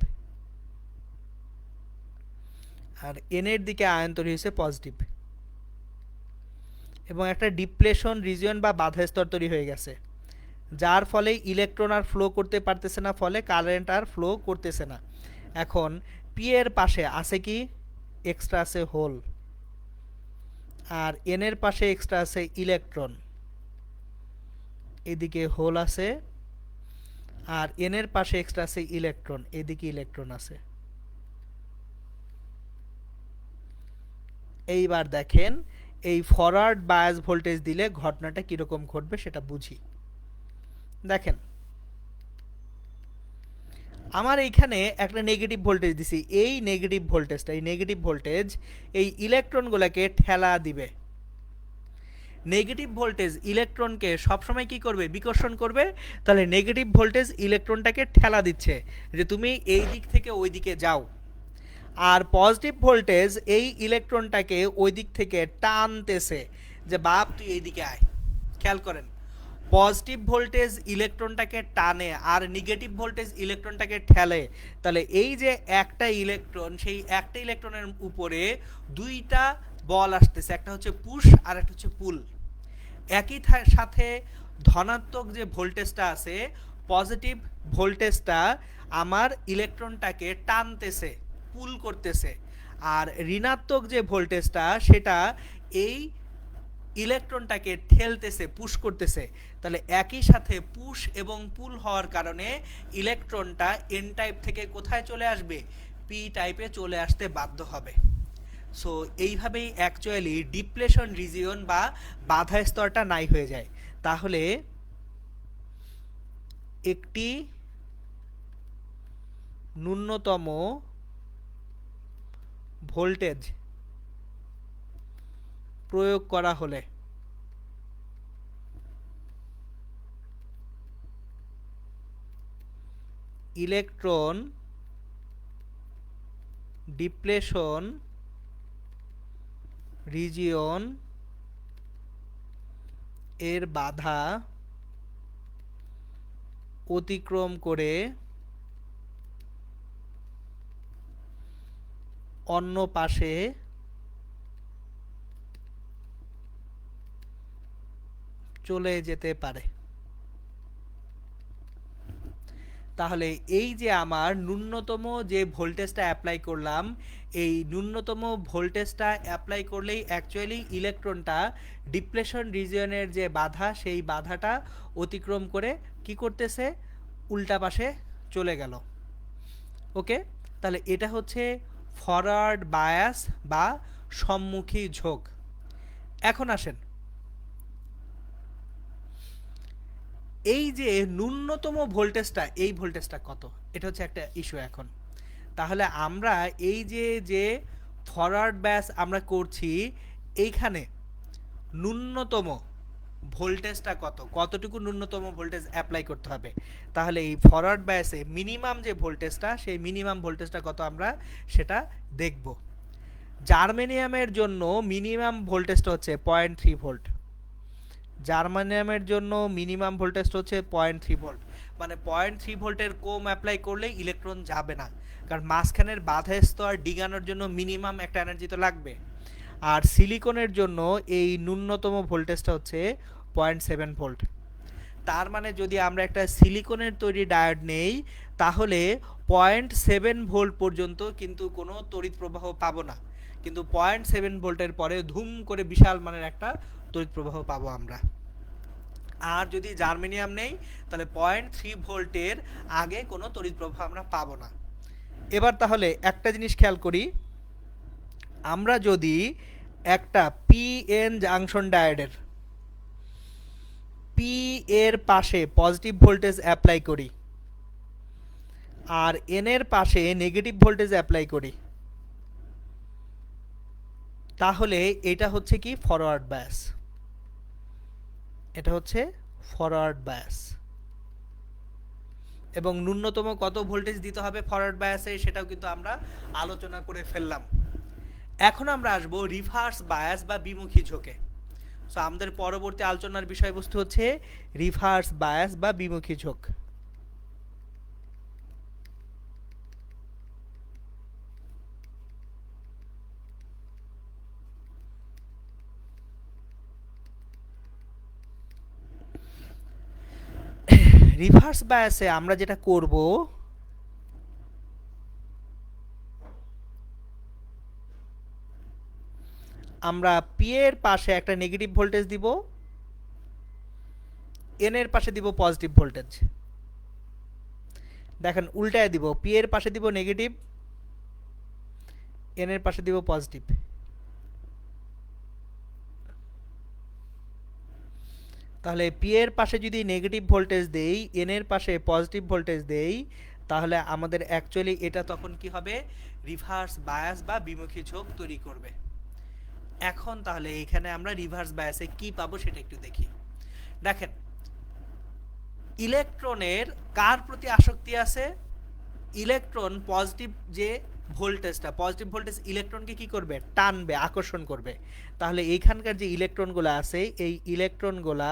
আর এন এর দিকে আয়ন তৈরি হয়েছে পজিটিভ, এবং একটা ডিপ্লেশন রিজিয়ন বা বাধা স্তর তৈরি হয়ে গেছে, যার ফলে ইলেকট্রন আর ফ্লো করতে পারতেছে না, ফলে কারেন্ট আর ফ্লো করতেছে না। এখন পি এর পাশে আছে কি? এক্সট্রা আছে হোল, আর এন এর পাশে এক্সট্রা আছে ইলেকট্রন। এদিকে হোল আছে, আর এন এর পাশে এক্সট্রা আছে ইলেকট্রন, এদিকে ইলেকট্রন আছে। এইবার দেখেন এই ফরওয়ার্ড বায়াস ভোল্টেজ দিলে ঘটনাটা কিরকম ঘটবে সেটা বুঝি। দেখেন, আমার এইখানে একটা নেগেটিভ ভোল্টেজ দিছি, এই নেগেটিভ ভোল্টেজ এই ইলেকট্রনগুলোকে ঠেলা দিবে। নেগেটিভ ভোল্টেজ ইলেকট্রনকে সবসময় কি করবে, বিকর্ষণ করবে। তাহলে নেগেটিভ ভোল্টেজ ইলেকট্রনটাকে ঠেলা দিচ্ছে যে তুমি এই দিক থেকে ওই দিকে যাও, আর পজিটিভ ভোল্টেজ এই ইলেকট্রনটাকে ওই দিক থেকে টানতেছে যে বাপ তুই এই দিকে আয়। খেয়াল করেন, পজিটিভ ভোল্টেজ ইলেকট্রনটাকে টানে আর নেগেটিভ ভোল্টেজ ইলেকট্রনটাকে ঠেলে। তাহলে এই যে একটা ইলেকট্রন, সেই একটা ইলেকট্রনের উপরে দুইটা বল আসতেছে, একটা হচ্ছে পুশ আর একটা হচ্ছে পুল। একই সাথে ধনাত্মক যে ভোল্টেজটা আছে, পজিটিভ ভোল্টেজটা আমার ইলেকট্রনটাকে টানতেছে, পুল করতেছে, আর ঋণাত্মক যে ভোল্টেজটা সেটা এই ইলেকট্রনটাকে ঠেলতেছে, পুশ করতেছে। তাহলে একই সাথে পুশ এবং পুল হওয়ার কারণে ইলেকট্রনটা এন টাইপ থেকে কোথায় চলে আসবে, পি টাইপে চলে আসতে বাধ্য হবে। সো এইভাবেই অ্যাকচুয়ালি ডিপ্লেশন রিজিয়ন বা বাধা স্তরটা নাই হয়ে যায়। তাহলে একটি ন্যূনতম ভোল্টেজ প্রয়োগ করা হলে ইলেকট্রন ডিপ্লেশন রিজিয়ন এর বাধা অতিক্রম করে অন্য পাশে চলে যেতে পারে। তাহলে এই যে আমার ন্যূনতম যে ভোল্টেজটা অ্যাপ্লাই করলাম, এই ন্যূনতম ভোল্টেজটা অ্যাপ্লাই করলেই অ্যাকচুয়ালি ইলেকট্রনটা ডিপ্লেশন রিজিয়নের যে বাধা, সেই বাধাটা অতিক্রম করে কি করতেছে, উল্টা পাশে চলে গেল। ওকে, তাহলে এটা হচ্ছে ফরওয়ার্ড বায়াস বা সম্মুখী ঝোঁক। এখন আসেন, এই যে ন্যূনতম ভোল্টেজটা, এই ভোল্টেজটা কত, এটা হচ্ছে একটা ইস্যু এখন। তাহলে আমরা এই যে ফরওয়ার্ড ব্যাস আমরা করছি, এইখানে ন্যূনতম ভোল্টেজটা কতটুকু ন্যূনতম ভোল্টেজ অ্যাপ্লাই করতে হবে। তাহলে এই ফরওয়ার্ড ব্যাসে মিনিমাম যে ভোল্টেজটা, সেই মিনিমাম ভোল্টেজটা কত আমরা সেটা দেখব। জার্মেনিয়ামের জন্য মিনিমাম ভোল্টেজটা হচ্ছে 0.3 ভোল্ট। জার্মানিয়ামের জন্য মিনিমাম ভোল্টেজটা হচ্ছে 0.3 ভোল্ট। মানে 0.3 ভোল্টের কম অ্যাপ্লাই করলে ইলেকট্রন যাবে না, কারণ মাঝখানের বাধা স্তর ডিগানোর জন্য মিনিমাম একটা এনার্জি তো লাগবে। আর সিলিকনের জন্য এই ন্যূনতম ভোল্টেজটা হচ্ছে 0.7 ভোল্ট। তার মানে যদি আমরা একটা সিলিকনের তৈরি ডায়োড নেই, তাহলে 0.7 ভোল্ট পর্যন্ত কিন্তু কোনো তড়িৎ প্রবাহ পাবো না, কিন্তু 0.7 ভোল্টের পরে ধুম করে বিশাল মানের একটা তড়িৎ প্রবাহ পাবো আমরা। আর যদি জার্মেনিয়াম নেই, তাহলে 0.3 ভোল্টের আগে কোনো তড়িৎ প্রবাহ আমরা পাবো না। এবার তাহলে একটা জিনিস খেয়াল করি, আমরা যদি একটা পিএন জাংশন ডায়োডের পি এর পাশে পজিটিভ ভোল্টেজ অ্যাপ্লাই করি আর এন এর পাশে নেগেটিভ ভোল্টেজ অ্যাপ্লাই করি, তাহলে এটা হচ্ছে কি ফরওয়ার্ড বায়াস। এটা হচ্ছে ফরওয়ার্ড বায়াস। এবং ন্যূনতম কত ভোল্টেজ দিতে হবে ফরওয়ার্ড বায়াসে, সেটাও কিন্তু আমরা আলোচনা করে ফেললাম। এখন আমরা আসবো রিভার্স বায়াস বা বিমুখী ঝোঁকে। সো আমাদের পরবর্তী আলোচনার বিষয়বস্তু হচ্ছে রিভার্স বায়াস বা বিমুখী ঝোঁক। রিভার্স বায়াসে আমরা যেটা করব, আমরা পি এর পাশে একটা নেগেটিভ ভোল্টেজ দিব, এন এর পাশে দিব পজিটিভ ভোল্টেজ। দেখেন উল্টায় দিব, পি এর পাশে দিব নেগেটিভ, এন এর পাশে দিব পজিটিভ। তাহলে পি এর পাশে যদি নেগেটিভ ভোল্টেজ দেই, এন এর পাশে পজিটিভ ভোল্টেজ দেই, তাহলে আমাদের অ্যাকচুয়ালি এটা তখন কি হবে, রিভার্স বায়াস বা বিমুখী ঝোঁক তৈরি করবে। এখন তাহলে এখানে আমরা রিভার্স বায়াসে কি পাবো সেটা একটু দেখি। দেখেন ইলেকট্রনের কার প্রতি আসক্তি আছে, ইলেকট্রন পজিটিভ যে ভোল্টেজটা, পজিটিভ ভোল্টেজ ইলেকট্রনকে কি করবে, টানবে, আকর্ষণ করবে। তাহলে এইখানকার যে ইলেকট্রনগুলো আছে এই ইলেকট্রনগুলা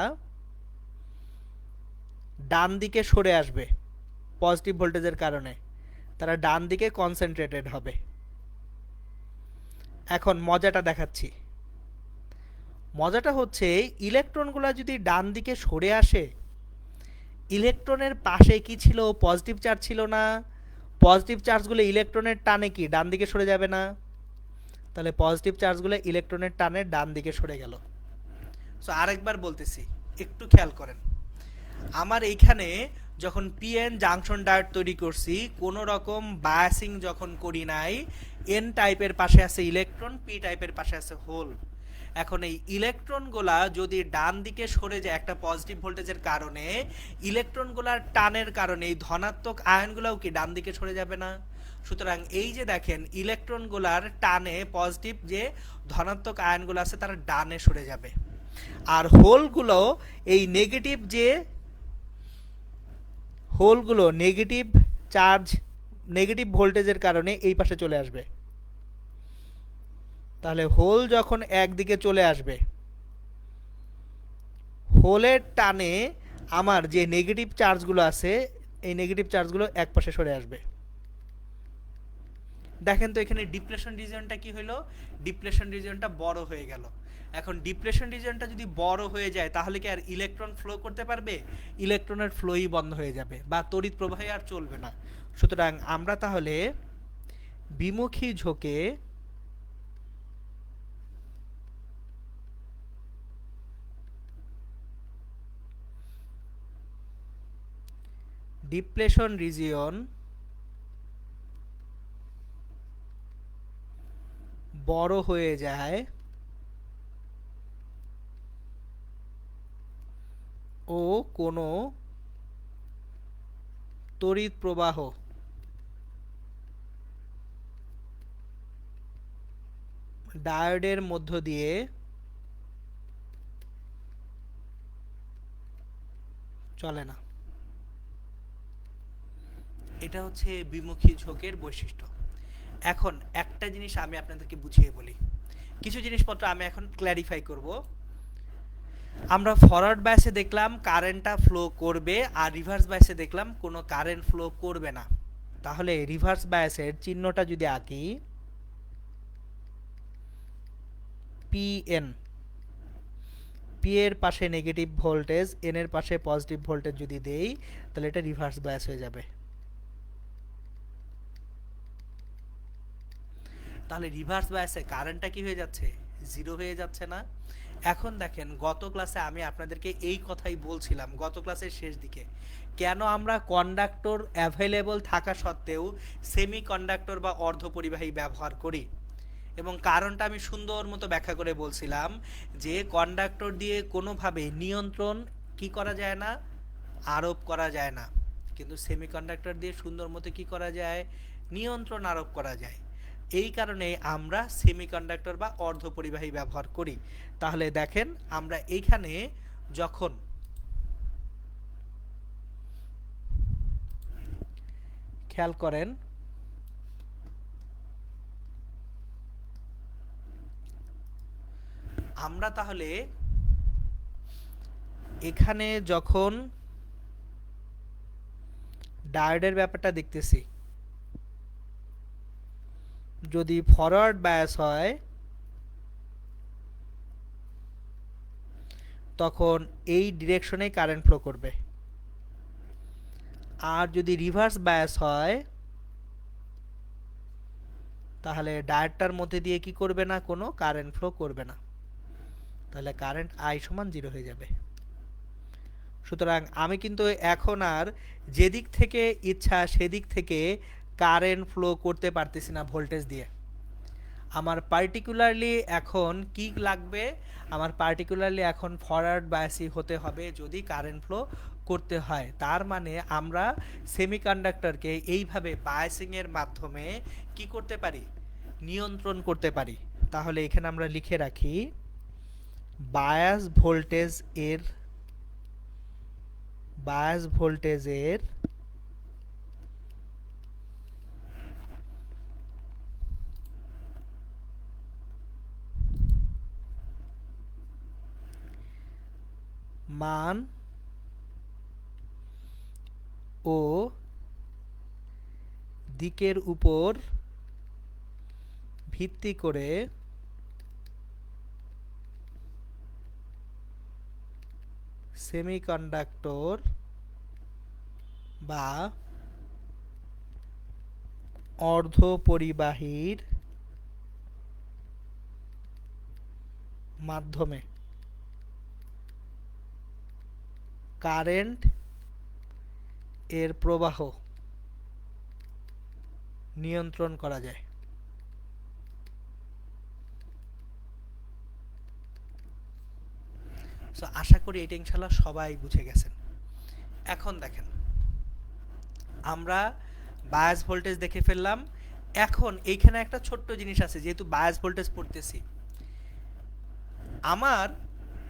ডান দিকে সরে আসবে পজিটিভ ভোল্টেজের কারণে, তারা ডান দিকে কনসেন্ট্রেটেড হবে। এখন মজাটা দেখাচ্ছি। মজাটা হচ্ছে ইলেকট্রনগুলো যদি ডান দিকে সরে আসে, ইলেকট্রনের পাশে কি ছিল, পজিটিভ চার্জ ছিল না, পজিটিভ চার্জগুলো ইলেকট্রনের টানে কি ডান দিকে সরে যাবে না, তাহলে পজিটিভ চার্জগুলো ইলেকট্রনের টানে ডান দিকে সরে গেল। সো আরেকবার বলতেছি, একটু খেয়াল করেন। আমার এইখানে যখন পিএন জাংশন ডায়োড তৈরি করছি, কোনো রকম বায়াসিং যখন করি নাই, এন টাইপের পাশে আছে ইলেকট্রন, পি টাইপের পাশে আছে হোল। এখন এই ইলেকট্রনগুলা যদি ডান দিকে সরে যায় একটা পজিটিভ ভোল্টেজের কারণে, ইলেকট্রনগুলার টানের কারণে এই ধনাত্মক আয়নগুলোও কি ডান দিকে সরে যাবে না? সুতরাং এই যে দেখেন ইলেকট্রনগুলার টানে পজিটিভ যে ধনাত্মক আয়নগুলো আছে তারা ডানে সরে যাবে, আর হোলগুলো এই নেগেটিভ যে হোলগুলো নেগেটিভ চার্জ, নেগেটিভ ভোল্টেজের কারণে এই পাশে চলে আসবে। তাহলে হোল যখন একদিকে চলে আসবে, হোলের টানে আমার যে নেগেটিভ চার্জগুলো আছে এই নেগেটিভ চার্জগুলো এক পাশে সরে আসবে। দেখেন তো এখানে ডিপ্লেশন রিজিয়নটা কি হলো, ডিপ্লেশন রিজিয়নটা বড় হয়ে গেল। এখন ডিপ্লেশন রিজিয়নটা যদি বড় হয়ে যায় তাহলে কি আর ইলেকট্রন ফ্লো করতে পারবে? ইলেকট্রনের ফ্লোই বন্ধ হয়ে যাবে বা তড়িৎ প্রবাহে আর চলবে না। সুতরাং আমরা তাহলে বিমুখী ঝোঁকে ডিপ্লেশন রিজিয়ন বড় হয়ে যায় ও কোনো তড়িৎ প্রবাহ ডায়োডের মধ্য দিয়ে চলে না। এটা হচ্ছে বিমুখী ঝোঁকের বৈশিষ্ট্য। এখন একটা জিনিস আমি আপনাদেরকে বুঝিয়ে বলি, কিছু জিনিসপত্র আমি এখন ক্ল্যারিফাই করব। আমরা ফরওয়ার্ড বায়াসে দেখলাম কারেন্টটা ফ্লো করবে, আর রিভার্স বায়াসে দেখলাম কোনো কারেন্ট ফ্লো করবে না। তাহলে রিভার্স বায়াসের চিহ্নটা যদি আঁকি, পিএন, পি এর পাশে নেগেটিভ ভোল্টেজ, এন এর পাশে পজিটিভ ভোল্টেজ যদি দেই, তাহলে এটা রিভার্স বায়াস হয়ে যাবে। তাহলে রিভার্স বায়াসে কারেন্টটা কি হয়ে যাচ্ছে, জিরো হয়ে যাচ্ছে না? এখন দেখেন গত ক্লাসে আমি আপনাদেরকে এই কথাই বলছিলাম, গত ক্লাসের শেষ দিকে, কেন আমরা কন্ডাক্টর অ্যাভেলেবল থাকা সত্ত্বেও সেমি কন্ডাক্টর বা অর্ধপরিবাহী ব্যবহার করি, এবং কারণটা আমি সুন্দর মতো ব্যাখ্যা করে বলছিলাম যে কন্ডাক্টর দিয়ে কোনোভাবে নিয়ন্ত্রণ কি করা যায় না, আরোপ করা যায় না, কিন্তু সেমিকন্ডাক্টর দিয়ে সুন্দর মতো কি করা যায়, নিয়ন্ত্রণ আরোপ করা যায়। এই কারণে আমরা সেমিকন্ডাক্টর বা অর্ধপরিবাহী ব্যবহার করি। তাহলে দেখেন আমরা এইখানে যখন খেয়াল করেন, আমরা তাহলে এখানে যখন ডায়োডের ব্যাপারটা দেখতেছি, যদি ফরওয়ার্ড বায়াস হয় তখন এই ডিরেকশনে কারেন্ট ফ্লো করবে, আর যদি রিভার্স বায়াস হয় তাহলে ডায়োডটার মধ্যে দিয়ে কি করবে না, কোনো কারেন্ট ফ্লো করবে না। তাহলে কারেন্ট আই সমান 0 হয়ে যাবে। সুতরাং আমি কিন্তু এখন আর যেদিক থেকে ইচ্ছা সেদিক থেকে কারেন্ট ফ্লো করতে পারতেছি না ভোল্টেজ দিয়ে। আমার পার্টিকুলারলি এখন কি লাগবে, আমার পার্টিকুলারলি এখন ফরওয়ার্ড বায়াসই হতে হবে যদি কারেন্ট ফ্লো করতে হয়। তার মানে আমরা সেমিকন্ডাক্টরকে এইভাবে বায়াসিং এর মাধ্যমে কি করতে পারি, নিয়ন্ত্রণ করতে পারি। তাহলে এখানে আমরা লিখে রাখি বায়াস ভোল্টেজ এর বায়াস ভোল্টেজের মান ও দিকের উপর ভিত্তি করে সেমিকন্ডাক্টর বা অর্ধপরিবাহীর মাধ্যমে কারেন্ট এর প্রবাহ নিয়ন্ত্রণ করা যায়। সো আশা করি এটা ইনশাল্লাহ সবাই বুঝে গেছেন। এখন দেখেন আমরা বায়াস ভোল্টেজ দেখে ফেললাম। এখন এইখানে একটা ছোট্ট জিনিস আছে, যেহেতু বায়াস ভোল্টেজ পড়তেছি, আমার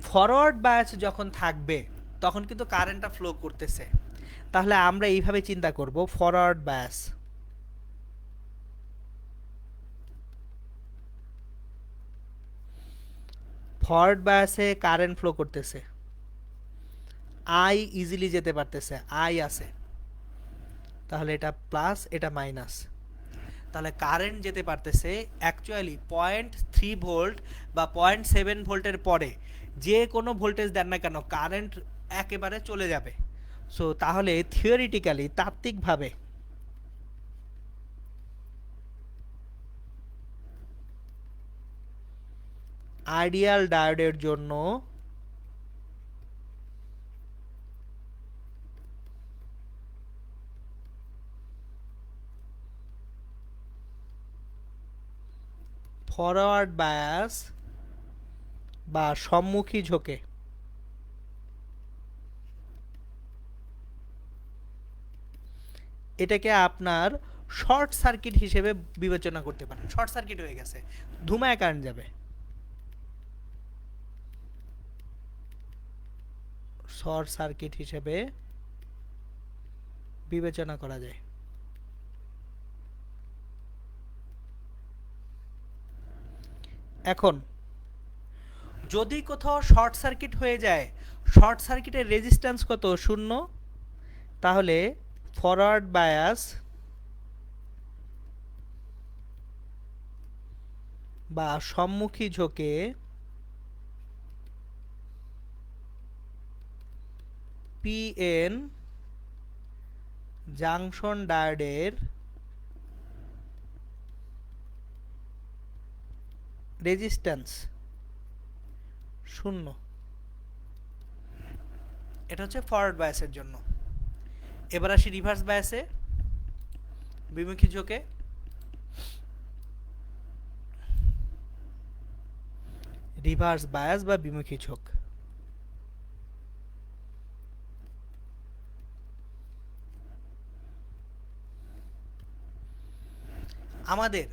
ফরওয়ার্ড বায়াস যখন থাকবে তখন কিন্তু কারেন্টটা ফ্লো করতেছে। তাহলে আমরা এইভাবে চিন্তা করব, ফরওয়ার্ড বায়াস ফরওয়ার্ড বায়াসে কারেন্ট ফ্লো করতেছে, আই ইজিলি যেতে পারতেছে, আই আছে, তাহলে এটা প্লাস এটা মাইনাস, তাহলে কারেন্ট যেতে পারতেছে অ্যাকচুয়ালি 0.3 ভোল্ট বা 0.7 ভোল্টের পরে যে কোনো ভোল্টেজ দেন না কেন কারেন্ট একেবারে চলে যাবে। সো তাহলে থিওরিটিক্যালি তাত্ত্বিকভাবে আইডিয়াল ডায়োডের জন্য ফরওয়ার্ড বায়াস বা সম্মুখী ঝোঁকে এটাকে আপনার শর্ট সার্কিট হিসেবে বিবেচনা করতে পারেন। শর্ট সার্কিট হয়ে গেছে, ধুমায় কারেন্ট যাবে, শর্ট সার্কিট হিসেবে বিবেচনা করা যায়। এখন যদি কোথাও শর্ট সার্কিট হয়ে যায়, শর্ট সার্কিটের রেজিস্ট্যান্স কত, 0, তাহলে ফরওয়ার্ড বায়াস বা সম্মুখী ঝোঁকে পিএন জাংশন ডায়োডের রেজিস্ট্যান্স 0। এটা হচ্ছে ফরওয়ার্ড বায়াসের জন্য। এবার আসি রিভার্স বায়াসে, বিমুখী ঝোঁকে। রিভার্স বায়াস বা বিমুখী ঝোঁক আমাদের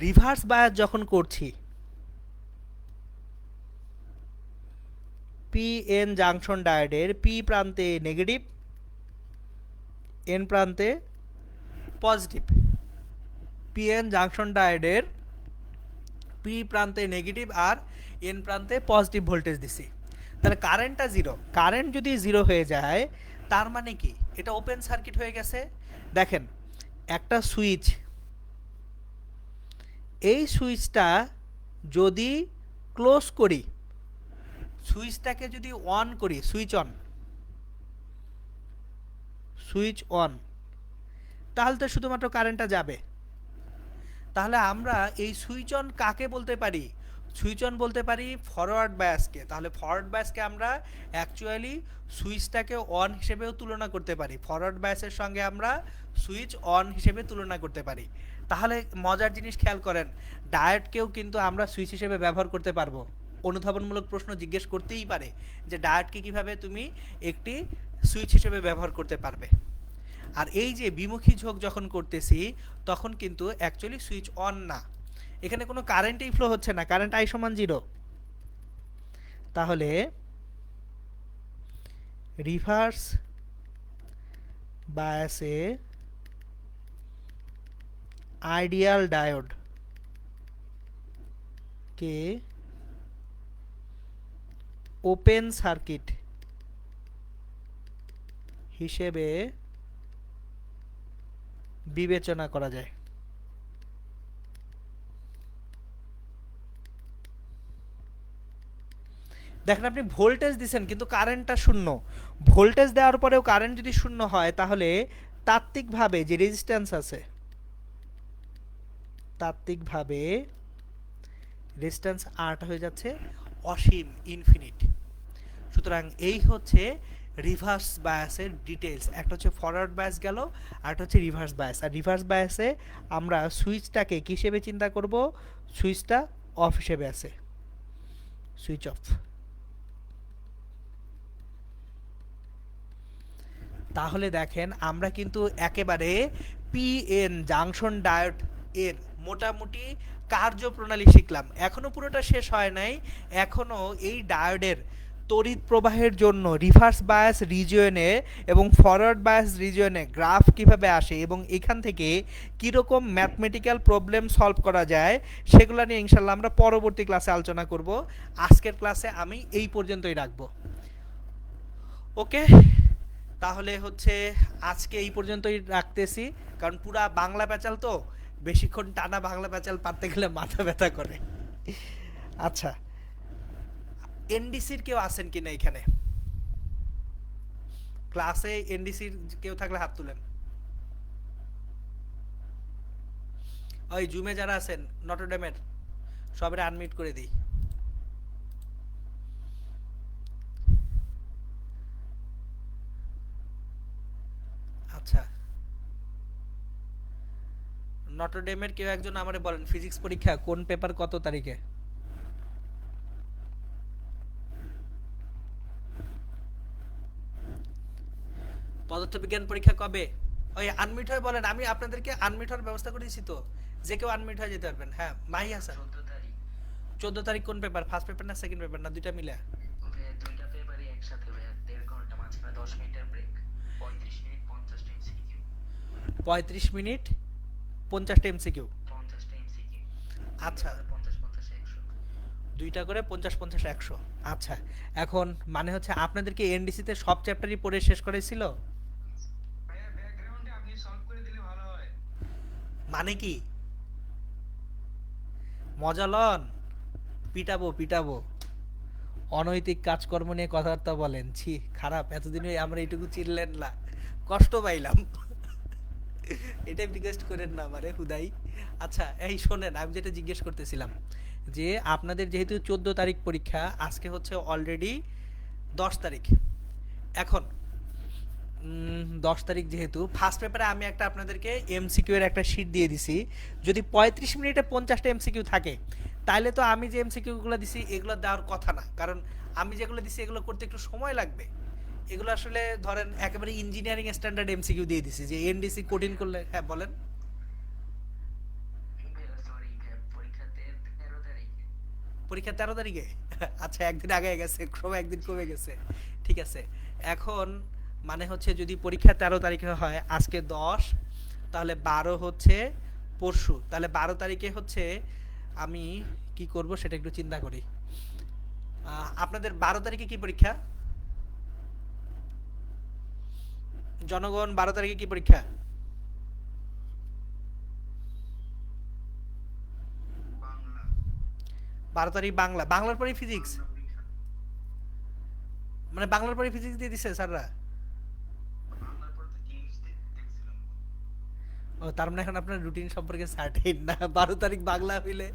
রিভার্স বায়াস যখন করছি, পিএন জাংশন ডায়োডের পি প্রান্তে নেগেটিভ, এন প্রান্তে পজিটিভ। পিএন জাংশন ডায়োডের পি প্রান্তে নেগেটিভ আর এন প্রান্তে পজিটিভ ভোল্টেজ দিছি, তাহলে কারেন্টটা জিরো। কারেন্ট যদি জিরো হয়ে যায় তার মানে কি, এটা ওপেন সার্কিট হয়ে গেছে। দেখেন একটা সুইচ, এই সুইচটা যদি ক্লোজ করি, সুইচটাকে যদি অন করি, সুইচ অন, তাহলে তো শুধুমাত্র কারেন্টটা যাবে। তাহলে আমরা এই সুইচ অন কাকে বলতে পারি, সুইচ অন বলতে পারি ফরওয়ার্ড বায়াসকে। তাহলে ফরওয়ার্ড বায়াসকে আমরা অ্যাকচুয়ালি সুইচটাকে অন হিসেবেও তুলনা করতে পারি, ফরওয়ার্ড বায়াসের সঙ্গে আমরা সুইচ অন হিসেবে তুলনা করতে পারি। তাহলে মজার জিনিস খেয়াল করেন, ডায়েটকেও কিন্তু আমরা সুইচ হিসেবে ব্যবহার করতে পারবো। অনুধাবনমূলক প্রশ্ন জিজ্ঞেস করতেই পারে যে ডায়েটকে কিভাবে তুমি একটি সুইচ হিসেবে ব্যবহার করতে পারবে। আর এই যে বিমুখী ঝোঁক যখন করতেছি তখন কিন্তু অ্যাকচুয়ালি সুইচ অন না, এখানে কোনো কারেন্টই ফ্লো হচ্ছে না, কারেন্ট আই সমান 0। তাহলে রিভার্স বায়াসে আইডিয়াল ডায়োড কে ওপেন সার্কিট হিসেবে বিবেচনা করা যায়। দেখেন আপনি ভোল্টেজ দিচ্ছেন কিন্তু কারেন্টটা শূন্য, ভোল্টেজ দেওয়ার পরেও কারেন্ট যদি শূন্য হয় তাহলে তাত্ত্বিকভাবে যে রেজিস্ট্যান্স আছে, তাত্ত্বিকভাবে রেজিস্ট্যান্স আরটা হয়ে যাচ্ছে অসীম, ইনফিনিট। সুতরাং এই হচ্ছে রিভার্স বায়াসের ডিটেলস। একটা হচ্ছে ফরওয়ার্ড বায়াস গেল, আর একটা হচ্ছে রিভার্স বায়াস। আর রিভার্স বায়াসে আমরা সুইচটাকে কী হিসেবে চিন্তা করব, সুইচটা অফ হিসেবে আছে, সুইচ অফ। তাহলে দেখেন আমরা কিন্তু একেবারে পিএন জাংশন ডায়োড এর মোটামুটি কার্যপ্রণালী শিখলাম। এখনো পুরোটা শেষ হয় নাই, এখনো এই ডায়োডের তড়িৎ প্রবাহের জন্য রিভার্স বায়াস রিজিয়নে এবং ফরওয়ার্ড বায়াস রিজিয়নে গ্রাফ কিভাবে আসে এবং এখান থেকে কীরকম ম্যাথমেটিক্যাল প্রবলেম সলভ করা যায় সেগুলো নিয়ে ইনশাল্লাহ আমরা পরবর্তী ক্লাসে আলোচনা করব। আজকের ক্লাসে আমি এই পর্যন্তই রাখবো। ওকে, তাহলে হচ্ছে আজকে এই পর্যন্তই রাখতেছি, কারণ পুরা বাংলা প্যাচাল তো, বেশিক্ষণ টানা বাংলা প্যাচাল পারতে গেলে মাথা ব্যথা করে। আচ্ছা, এনডিসির কেউ আছেন কিনা এখানে? ক্লাসে এনডিসির কেউ থাকলে হাত তুলেন। ওই জুমে যারা আছেন নটরডেমের সবাই আনমিউট করে দিই। আচ্ছা, নটরডেমের কেউ একজন আমারে বলেন ফিজিক্স পরীক্ষা কোন পেপার কত তারিখে? পদার্থবিজ্ঞান পরীক্ষা কবে? ওই আনমিউট হয়ে বলেন, আমি আপনাদেরকে আনমিউট হওয়ার ব্যবস্থা করে দিয়েছি তো, যে কেউ আনমিউট হয়ে যেতে পারবেন। হ্যাঁ মাহি হাসান। 14 তারিখ কোন পেপার, ফার্স্ট পেপার না সেকেন্ড পেপার না দুইটা মিলে? দুইটা পেপারই একসাথে ভাইয়া, 1.5 ঘন্টা মাঝখানে 10 মিনিটের ব্রেক, 35 মিনিট 50টা এমসিকিউ। 35 মিনিট 50টা এমসিকিউ। 50টা এমসিকিউ। আচ্ছা, 50 50 100। দুইটা করে 50 50 100। আচ্ছা, এখন মানে হচ্ছে আপনাদেরকে এনডিসিতে সব চ্যাপ্টারই পড়ে শেষ করেছিল? ভাইয়া ব্যাকগ্রাউন্ডে আপনি সলভ করে দিলে ভালো হয়। মানে কি মজা লন? পিটাবো পিটাবো। অনৈতিক কাজকর্ম নিয়ে কথাবার্তা বলেন, ছি খারাপ। এতদিন আমরা এইটুকু চিনলেন না, কষ্ট পাইলাম। এটা রিকোয়েস্ট করেন না আমারে হুদাই। আচ্ছা এই শোনেন, আমি যেটা জিজ্ঞেস করতেছিলাম যে আপনাদের যেহেতু 14 তারিখ পরীক্ষা, আজকে হচ্ছে অলরেডি 10 তারিখ। এখন 10 তারিখ যেহেতু, ফার্স্ট পেপারে আমি একটা আপনাদেরকে এমসিকিউ এর একটা শিট দিয়ে দিছি। যদি 35 মিনিটে 50টা এমসিকিউ থাকে তাহলে তো আমি যে এমসিকিউগুলো দিছি এগুলো দেওয়ার কথা না, কারণ আমি যেগুলো দিছি এগুলো করতে একটু সময় লাগবে। এগুলো আসলে ধরেন একেবারে ইঞ্জিনিয়ারিং স্ট্যান্ডার্ড এমসিকিউ দিয়ে দিছি যে এনডিসি কঠিন করলে। হ্যাঁ বলেন। সরি ভাইয়া, পরীক্ষাতে 13 তারিখে। পরীক্ষা 13 তারিখে? আচ্ছা একদিন আগে গেছে, সময় একদিন কমে গেছে। ঠিক আছে, এখন মানে হচ্ছে যদি পরীক্ষা 13 তারিখে হয়, আজকে 10, তাহলে 12 হচ্ছে পরশু, তাহলে 12 তারিখে হচ্ছে আমি কি করব সেটা একটু চিন্তা করি। আপনাদের 12 তারিখে কি পরীক্ষা? জনগণ 12 তারিখে কি পরীক্ষা? বাংলা। 12 তারিখ বাংলা, বাংলার পরে ফিজিক্স। বাংলা পরীক্ষা। মানে বাংলার পরে ফিজিক্স দিয়ে দিছে স্যাররা? বাংলার পর তো ইংলিশ দেখছিলাম। ও তার মানে এখন আপনার রুটিন সম্পর্কে সার্টেন না। 12 তারিখ বাংলা হইলে,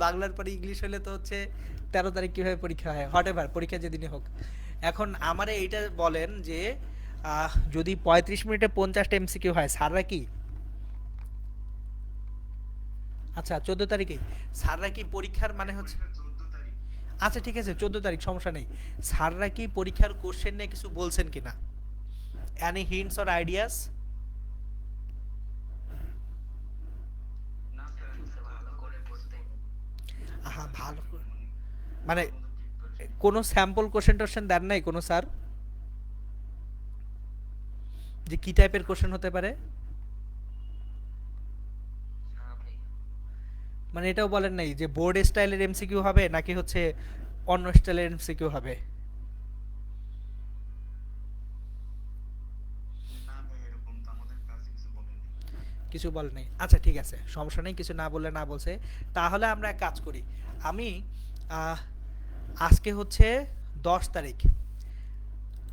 বাংলার পরে ইংলিশ হলে তো হচ্ছে 13 তারিখ কিভাবে পরীক্ষা হয়? হট এভার, পরীক্ষা যেদিনই হোক। এখন আমারে এইটা বলেন যে যদি 35 মিনিটে 50টা এমসিকিউ হয়, স্যাররা কি আচ্ছা 14 তারিখে স্যাররা কি পরীক্ষার মানে হচ্ছে, পরীক্ষা 14 তারিখ। আচ্ছা ঠিক আছে 14 তারিখ সমস্যা নেই। স্যাররা কি পরীক্ষার কোশ্চেন নিয়ে কিছু বলছেন কিনা, অ্যানি হিন্টস অর আইডিয়াস? না স্যার, বলছে ভালো করে পড়তে। আহা ভালো করে- মানে মানে ভালো মতো প্রিপারেশন। কোনো স্যাম্পল কোশ্চেন টোশ্চেন দেন নাই কোনো স্যার, যে কি টাইপের কোশ্চেন হতে পারে? না ভাই, মানে এটাও বলেন নাই যে বোর্ড স্টাইলের এমসিকিউ হবে নাকি হচ্ছে অন্য স্টাইলের এমসিকিউ হবে? না ভাই, এরকম তো আমাদের ক্লাসে কিছু বলেনি। কিছু বলে নাই, আচ্ছা ঠিক আছে সমস্যা নেই, কিছু না বললে না বলছে। তাহলে আমরা এক কাজ করি, আমি আহ, আজকে হচ্ছে 10 তারিখ,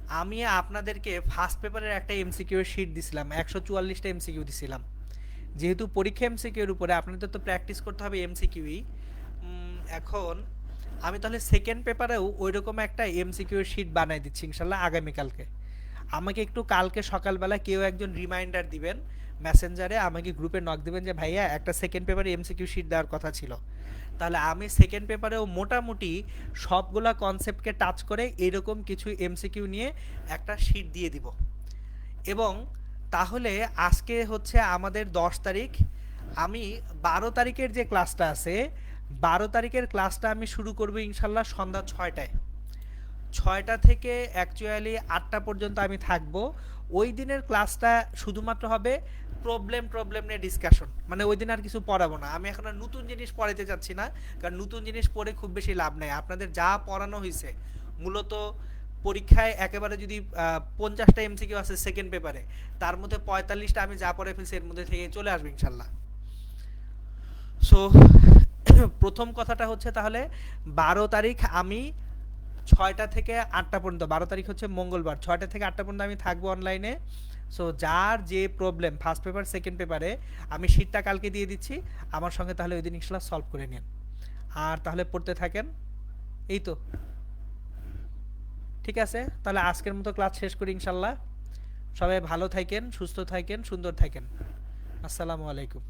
আমি আপনাদেরকে ফার্স্ট পেপারের একটা এমসিকিউ শিট দিছিলাম, 144টা এমসিকিউ দিছিলাম। যেহেতু পরীক্ষা এমসিকিউর উপরে আপনাদের তো প্র্যাকটিস করতে হবে এমসিকিউই। এখন আমি তাহলে সেকেন্ড পেপারেও ওই রকম একটা এমসিকিউ শিট বানাই দিচ্ছি ইনশাল্লাহ আগামীকালকে। আমাকে একটু কালকে সকালবেলা কেউ একজন রিমাইন্ডার দিবেন মেসেঞ্জারে, আমাকে গ্রুপে নক দিবেন যে ভাইয়া একটা সেকেন্ড পেপারে এমসিকিউ শিট দেওয়ার কথা ছিল। তাহলে আমি সেকেন্ড পেপারেও মোটামুটি সবগুলা কনসেপ্টকে টাচ করে এরকম কিছু এমসিকিউ নিয়ে একটা শিট দিয়ে দিব। এবং তাহলে আজকে হচ্ছে আমাদের 10 তারিখ, আমি 12 তারিখের যে ক্লাসটা আছে 12 তারিখের ক্লাসটা আমি শুরু করবো ইনশাল্লাহ সন্ধ্যা 6টায়। 6টা থেকে অ্যাকচুয়ালি 8টা পর্যন্ত আমি থাকবো। ওই দিনের ক্লাসটা শুধুমাত্র হবে প্রবলেম নিয়ে ডিসকাশন, মানে ওই দিন আর কিছু পড়াবো না। আমি এখন আর নতুন জিনিস পড়াতে চাচ্ছি না, কারণ নতুন জিনিস পড়ে খুব বেশি লাভ নেই। আপনাদের যা পড়ানো হয়েছে মূলত পরীক্ষায় একেবারে যদি 50টা এমসিকিউ আছে সেকেন্ড পেপারে, তার মধ্যে 45টা আমি যা পড়ে ফেলছি এর মধ্যে থেকে চলে আসবে ইনশাল্লাহ। সো প্রথম কথাটা হচ্ছে তাহলে 12 তারিখ আমি 6টা থেকে 8টা পর্যন্ত, 12 তারিখ হচ্ছে মঙ্গলবার, 6টা থেকে 8টা পর্যন্ত আমি থাকবো অনলাইনে। সো যার যে প্রবলেম ফার্স্ট পেপার সেকেন্ড পেপারে আমি শীটটা কালকে দিয়ে দিচ্ছি, আমার সঙ্গে তাহলে ওই দিন ইনশাল্লাহ সলভ করে নিন। আর তাহলে পড়তে থাকেন, এই তো ঠিক আছে। তাহলে আজকের মতো ক্লাস শেষ করি ইনশাল্লাহ। সবাই ভালো থাকেন, সুস্থ থাকেন, সুন্দর থাকেন। আসসালামু আলাইকুম।